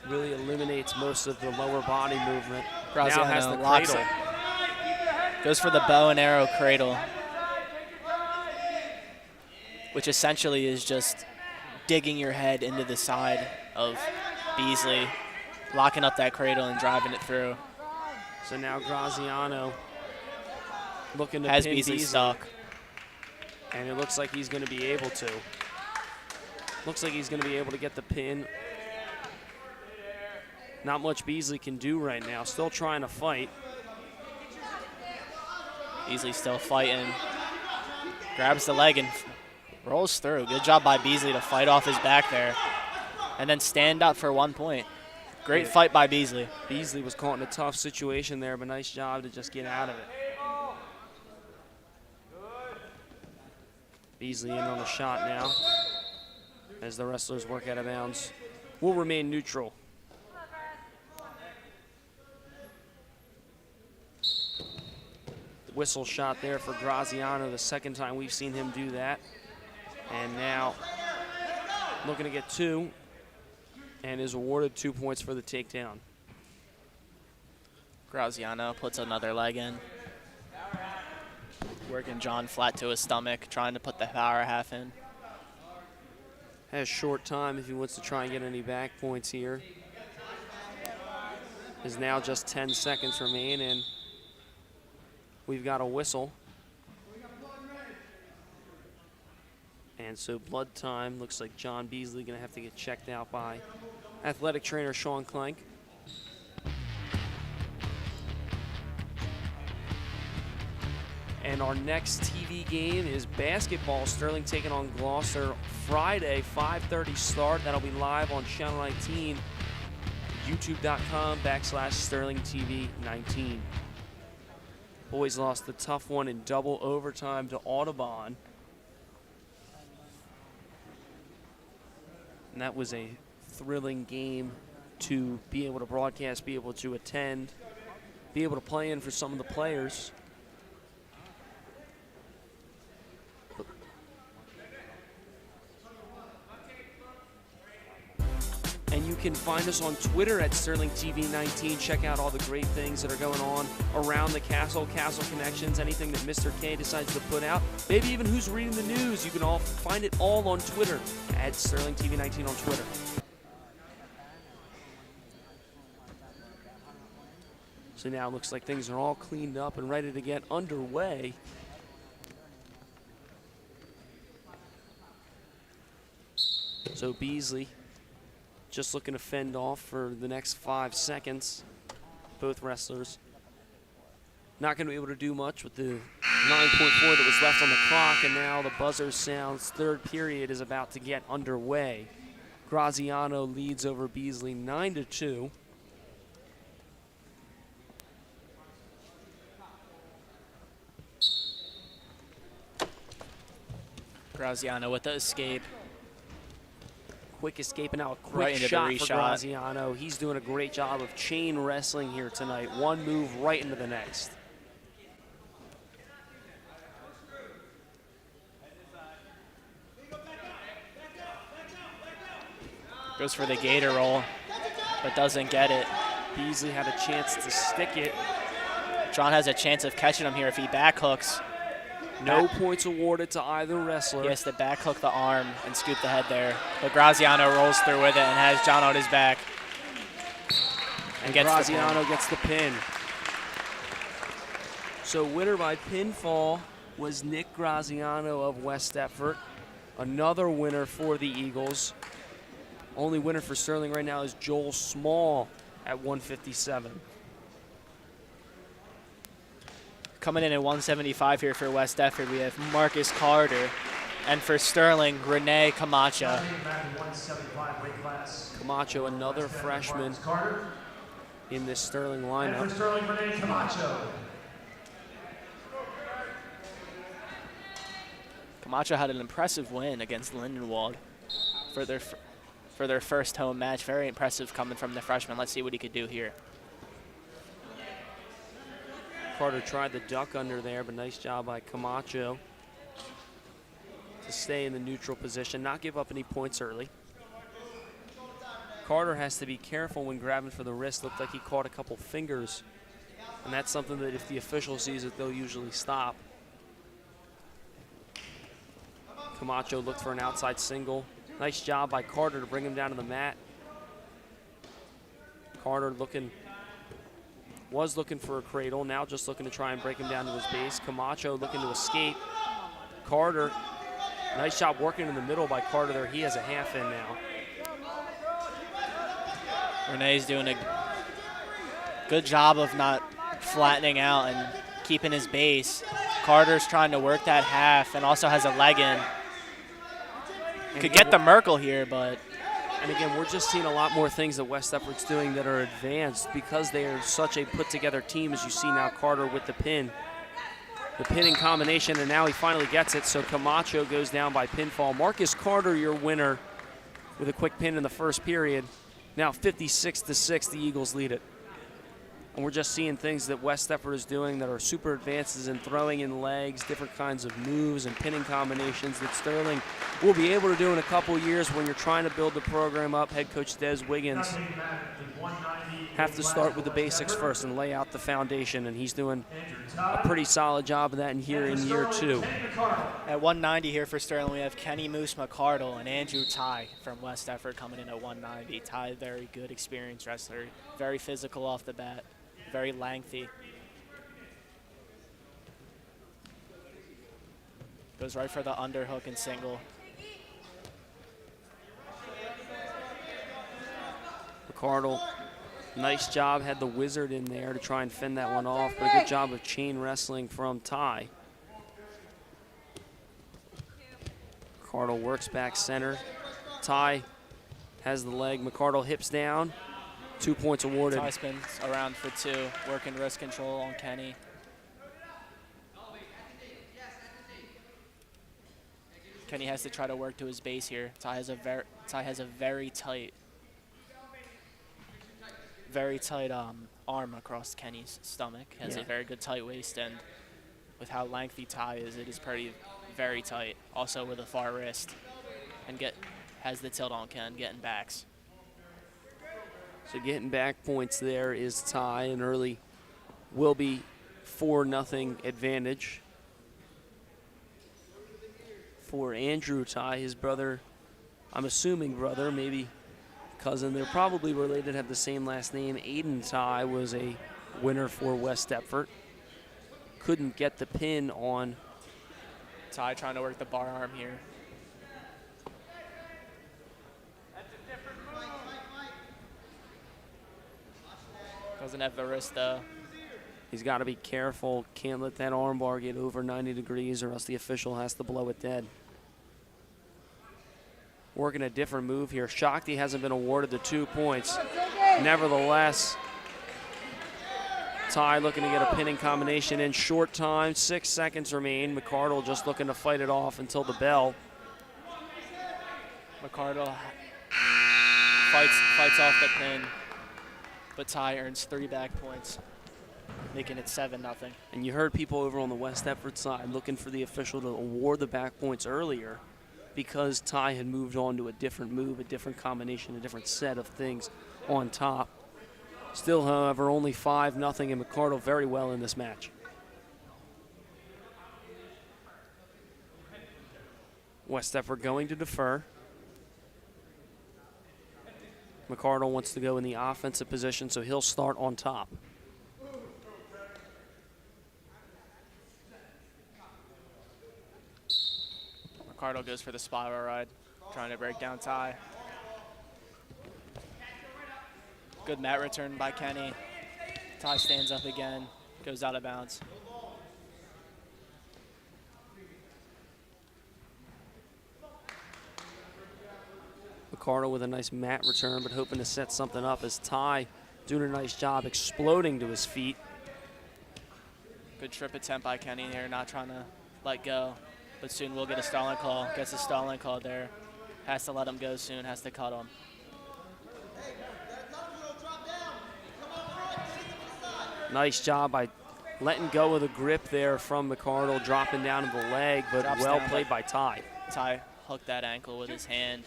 really eliminates most of the lower body movement. Graziano now has the locks cradle. it. Goes for the bow and arrow cradle, which essentially is just digging your head into the side of Beasley, locking up that cradle and driving it through. So now Graziano looking to Has pin Beasley stuck. And it looks like he's going to be able to. Looks like he's going to be able to get the pin. Not much Beasley can do right now. Still trying to fight. Beasley still fighting. Grabs the leg and rolls through. Good job by Beasley to fight off his back there. And then stand up for 1 point. Great fight by Beasley. Beasley was caught in a tough situation there, but nice job to just get out of it. Beasley in on the shot now as the wrestlers work out of bounds. Will remain neutral. Whistle shot there for Graziano, the second time we've seen him do that. And now looking to get 2 and is awarded 2 points for the takedown. Graziano puts another leg in. Working John flat to his stomach, trying to put the power half in. Has short time if he wants to try and get any back points here. Is now just 10 seconds remain, and we've got a whistle. And so blood time, looks like John Beasley gonna have to get checked out by athletic trainer Sean Clank. And our next TV game is basketball. Sterling taking on Gloucester Friday, 5:30 start. That'll be live on Channel 19, youtube.com/SterlingTV19. Boys lost the tough one in double overtime to Audubon. And that was a thrilling game to be able to broadcast, be able to attend, be able to play in for some of the players. And you can find us on Twitter at SterlingTV19. Check out all the great things that are going on around the castle, Castle Connections, anything that Mr. K decides to put out. Maybe even who's reading the news. You can all find it all on Twitter at SterlingTV19 on Twitter. So now it looks like things are all cleaned up and ready to get underway. So Beasley just looking to fend off for the next 5 seconds. Both wrestlers not going to be able to do much with the 9.4 that was left on the clock, and now the buzzer sounds. Third period is about to get underway. Graziano leads over Beasley 9-2. Graziano with the escape. Quick escape, and now a quick Right into shot the for Graziano. He's doing a great job of chain wrestling here tonight. One move right into the next. Goes for the gator roll, but doesn't get it. Beasley had a chance to stick it. John has a chance of catching him here if he back hooks. No points awarded to either wrestler. He has to back hook the arm and scoop the head there. But Graziano rolls through with it and has John on his back. And Graziano gets the pin. So winner by pinfall was Nick Graziano of West Deptford. Another winner for the Eagles. Only winner for Sterling right now is Joel Small at 157. Coming in at 175 here for West Deptford, we have Marcus Carter. And for Sterling, Rene Camacho. Camacho, another freshman in this Sterling lineup. And for Sterling, Rene Camacho. Camacho had an impressive win against Lindenwold for their first home match. Very impressive coming from the freshman. Let's see what he could do here. Carter tried the duck under there, but nice job by Camacho to stay in the neutral position, not give up any points early. Carter has to be careful when grabbing for the wrist. Looked like he caught a couple fingers, and that's something that if the official sees it, they'll usually stop. Camacho looked for an outside single. Nice job by Carter to bring him down to the mat. Carter was looking for a cradle, now just looking to try and break him down to his base. Camacho looking to escape. Carter, nice job working in the middle by Carter there. He has a half in now. Renee's doing a good job of not flattening out and keeping his base. Carter's trying to work that half and also has a leg in. Could get the Merkle here, but... And again, we're just seeing a lot more things that West Deptford's doing that are advanced because they are such a put-together team, as you see now Carter with the pin. The pinning combination, and now he finally gets it, so Camacho goes down by pinfall. Marcus Carter, your winner, with a quick pin in the first period. Now 56-6, the Eagles lead it. And we're just seeing things that West Deptford is doing that are super advances in throwing in legs, different kinds of moves and pinning combinations that Sterling will be able to do in a couple years when you're trying to build the program up. Head coach Des Wiggins have to start with the basics first and lay out the foundation, and he's doing a pretty solid job of that in year 2. At 190 here for Sterling, we have Kenny Moose McCardle and Andrew Ty from West Deptford coming in at 190. Ty, very good, experienced wrestler, very physical off the bat. Very lengthy. Goes right for the underhook and single. McCardle, nice job, had the wizard in there to try and fend that one off, but a good job of chain wrestling from Ty. McCardle works back center. Ty has the leg. McCardle hips down. 2 points awarded. Ty spins around for 2, working wrist control on Kenny. Kenny has to try to work to his base here. Ty has a very tight arm across Kenny's stomach. Has a very good tight waist, and with how lengthy Ty is, it is very tight. Also with a far wrist, and has the tilt on Ken, getting backs. So getting back points there is Ty, an early will be 4-0 advantage for Andrew Ty, his brother, I'm assuming brother, maybe cousin. They're probably related, have the same last name. Aiden Ty was a winner for West Deptford. Couldn't get the pin on. Ty trying to work the bar arm here. Doesn't have the wrist though. He's got to be careful. Can't let that arm bar get over 90 degrees or else the official has to blow it dead. Working a different move here. Shakti hasn't been awarded the 2 points. Nevertheless, Ty looking to get a pinning combination in short time. 6 seconds remain. McCardle just looking to fight it off until the bell. McCardle fights off the pin, but Ty earns 3 back points, making it 7-0. And you heard people over on the West Deptford side looking for the official to award the back points earlier because Ty had moved on to a different move, a different combination, a different set of things on top. Still, however, only 5-0, and McCardle very well in this match. West Deptford going to defer. McCardle wants to go in the offensive position, so he'll start on top. McCardle goes for the spiral ride, trying to break down Ty. Good mat return by Kenny. Ty stands up again, goes out of bounds. McCardle with a nice mat return, but hoping to set something up as Ty doing a nice job exploding to his feet. Good trip attempt by Kenny here, not trying to let go, but soon we'll get a stalling call. Gets a stalling call there. Has to let him go soon, has to cut him. Nice job by letting go of the grip there from McCardle, dropping down to the leg, but Drops well down, played by Ty. Ty hooked that ankle with his hand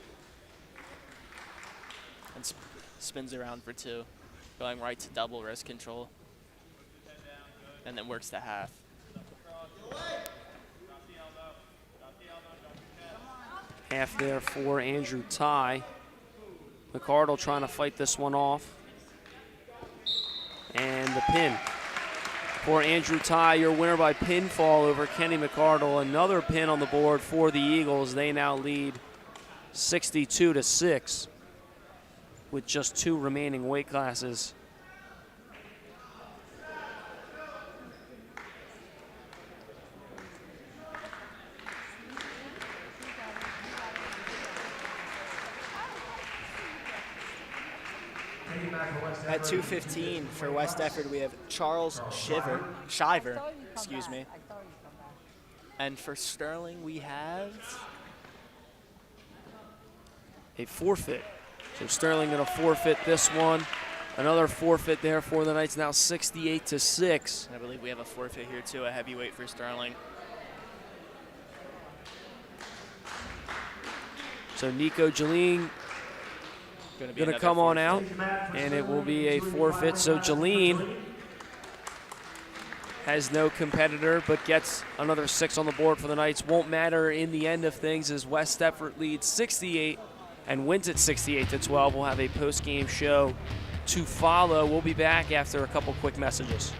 and spins around for 2, going right to double wrist control, and then works to half. Half there for Andrew Ty. McCardle trying to fight this one off. And the pin for Andrew Ty, your winner by pinfall over Kenny McCardle. Another pin on the board for the Eagles. They now lead 62-6 with just 2 remaining weight classes. At 2:15 for West Deptford, we have Charles Shiver, excuse me. And for Sterling, we have a forfeit. So Sterling going to forfeit this one. Another forfeit there for the Knights, now 68-6. I believe we have a forfeit here too, a heavyweight for Sterling. So Nico Jeline going to come on out, and it will be a forfeit. So Jeline has no competitor, but gets another 6 on the board for the Knights. Won't matter in the end of things as West Deptford leads 68 and wins it 68-12. We'll have a post-game show to follow. We'll be back after a couple quick messages.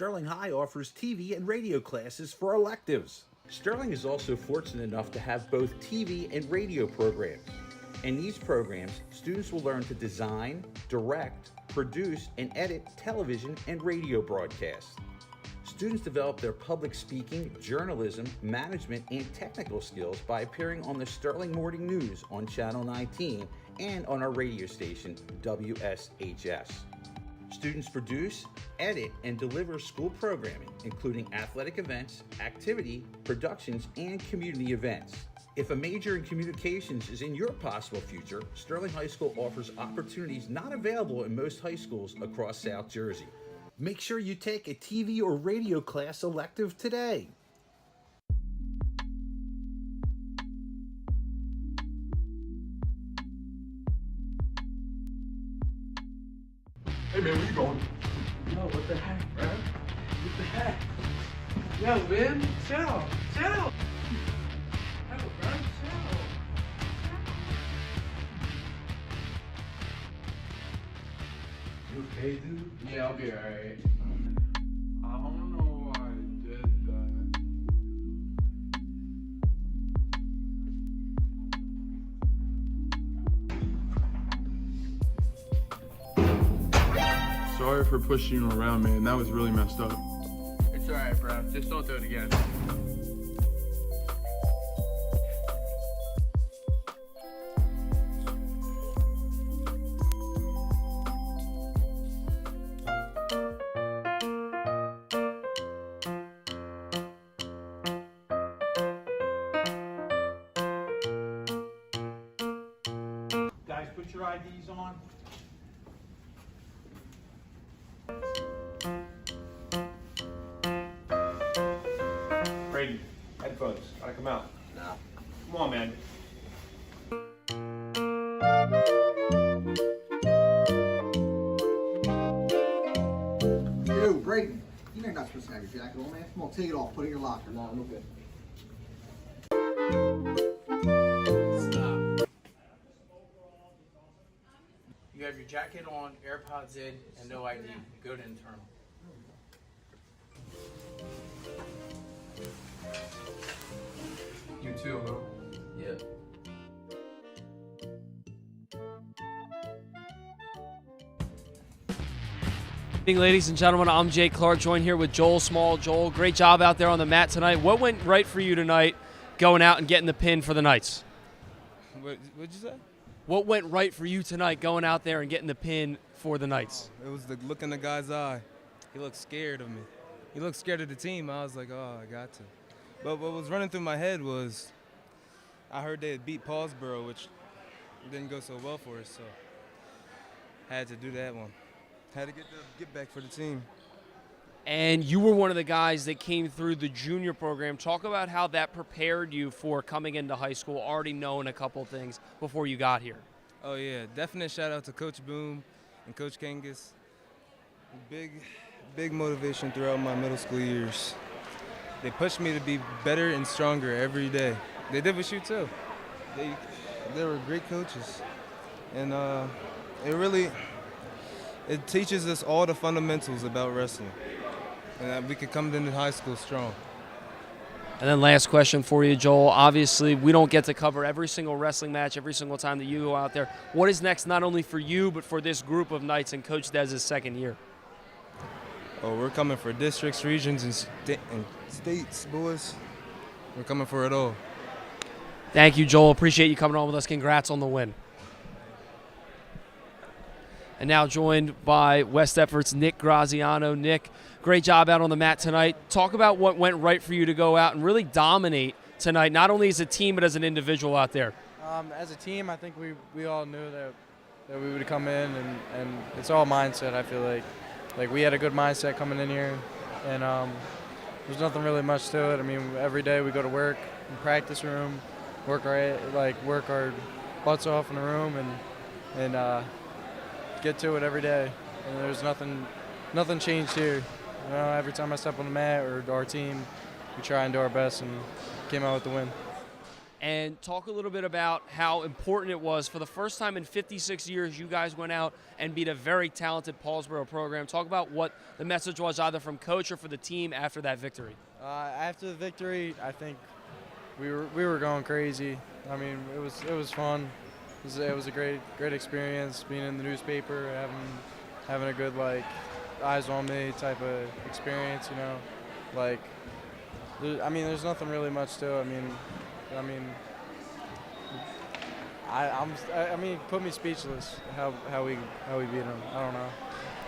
Sterling High offers TV and radio classes for electives. Sterling is also fortunate enough to have both TV and radio programs. In these programs, students will learn to design, direct, produce, and edit television and radio broadcasts. Students develop their public speaking, journalism, management, and technical skills by appearing on the Sterling Morning News on Channel 19 and on our radio station, WSHS. Students produce, edit, and deliver school programming, including athletic events, activity, productions, and community events. If a major in communications is in your possible future, Sterling High School offers opportunities not available in most high schools across South Jersey. Make sure you take a TV or radio class elective today. Hey man, where you going? Yo, what the heck, bro? What the heck? Yo, man, chill. Chill, bro, chill. You okay, dude? Yeah, I'll be alright. I don't know why I did that. Sorry for pushing you around, man. That was really messed up. It's alright, bro. Just don't do it again. Guys, put your IDs on. Brady, headphones. Gotta come out. No. Come on, man. Yo, Brayden, you know you're not supposed to have your jacket on, man. Come on, take it off. Put it in your locker. No, I'm okay. Stop. You have your jacket on, AirPods in, and no ID. Go to internal. You too, huh? Yeah. Ladies and gentlemen, I'm Jay Clark, joined here with Joel Small. Joel, great job out there on the mat tonight. What went right for you tonight going out and getting the pin for the Knights? What'd you say? What went right for you tonight going out there and getting the pin for the Knights? It was the look in the guy's eye. He looked scared of me. He looked scared of the team. I was like, oh, I got to. But what was running through my head was I heard they had beat Paulsboro, which didn't go so well for us, so had to do that one. Had to get back for the team. And you were one of the guys that came through the junior program. Talk about how that prepared you for coming into high school, already knowing a couple things before you got here. Oh, yeah. Definite shout-out to Coach Boom and Coach Kangas. Big motivation throughout my middle school years. They pushed me to be better and stronger every day. They did with you, too. They were great coaches. And it teaches us all the fundamentals about wrestling, and that we could come into high school strong. And then last question for you, Joel. Obviously, we don't get to cover every single wrestling match every single time that you go out there. What is next not only for you but for this group of Knights and Coach Dez's second year? Oh, we're coming for districts, regions, and states, boys. We're coming for it all. Thank you, Joel. Appreciate you coming on with us. Congrats on the win. And now joined by West Deptford's Nick Graziano. Nick, great job out on the mat tonight. Talk about what went right for you to go out and really dominate tonight, not only as a team but as an individual out there. As a team, I think we all knew that we would come in, and it's all mindset, I feel like we had a good mindset coming in here, and there's nothing really much to it. I mean, every day we go to work, in practice room, work our butts off in the room, and get to it every day. And there's nothing changed here. You know, every time I step on the mat or our team, we try and do our best and came out with the win. and talk a little bit about how important it was. For the first time in 56 years, you guys went out and beat a very talented Paulsboro program. Talk about what the message was either from coach or for the team after that victory. After the victory, I think we were going crazy. I mean, it was fun. It was a great experience being in the newspaper, having a good eyes on me type of experience. There's nothing really much to it. Put me speechless. How we beat them. I don't know.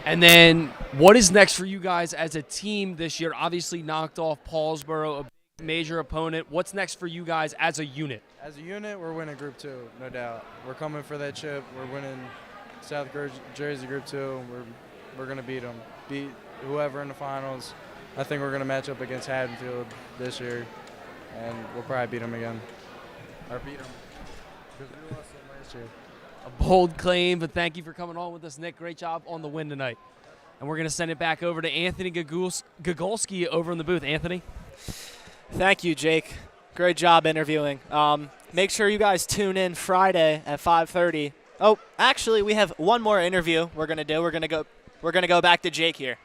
And then, what is next for you guys as a team this year? Obviously, knocked off Paulsboro, a major opponent. What's next for you guys as a unit? As a unit, we're winning Group 2, no doubt. We're coming for that chip. We're winning South Jersey Group 2. We're going to beat them. Beat whoever in the finals. I think we're going to match up against Haddonfield this year, and we'll probably beat them again. Or beat them. Because we lost them last year. A bold claim, but thank you for coming on with us, Nick. Great job on the win tonight. And we're going to send it back over to Anthony Gagulski over in the booth. Anthony? Thank you, Jake. Great job interviewing. Make sure you guys tune in Friday at 5:30. Oh, actually, we have one more interview we're going to do. We're going to go back to Jake here.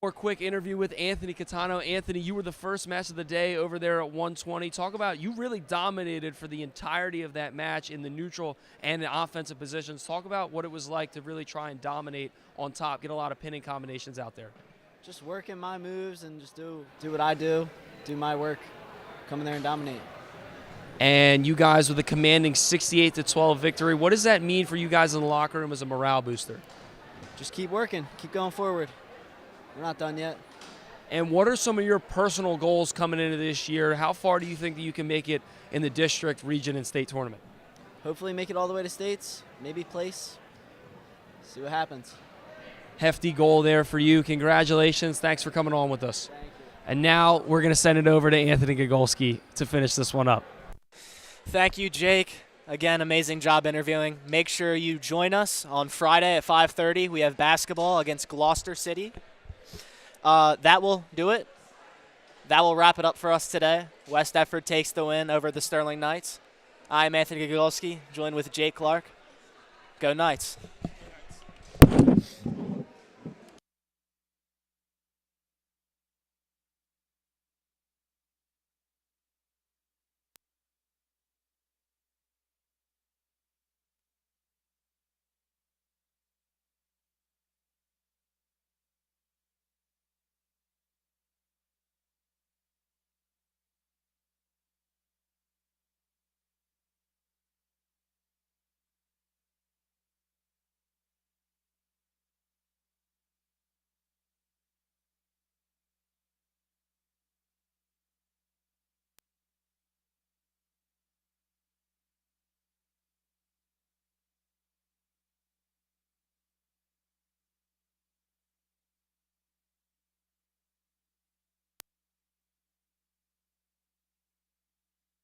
More quick interview with Anthony Catano. Anthony, you were the first match of the day over there at 120. Talk about, you really dominated for the entirety of that match in the neutral and the offensive positions. Talk about what it was like to really try and dominate on top, get a lot of pinning combinations out there. Just working my moves and just do what I do my work, come in there and dominate. And you guys with a commanding 68-12 victory. What does that mean for you guys in the locker room as a morale booster? Just keep working, keep going forward. We're not done yet. And what are some of your personal goals coming into this year? How far do you think that you can make it in the district, region, and state tournament? Hopefully make it all the way to states, maybe place. See what happens. Hefty goal there for you. Congratulations. Thanks for coming on with us. Thank you. And now we're going to send it over to Anthony Gagulski to finish this one up. Thank you, Jake. Again, amazing job interviewing. Make sure you join us on Friday at 5:30. We have basketball against Gloucester City. That will do it. That will wrap it up for us today. West Deptford takes the win over the Sterling Knights. I'm Anthony Gagulski, joined with Jake Clark. Go Knights.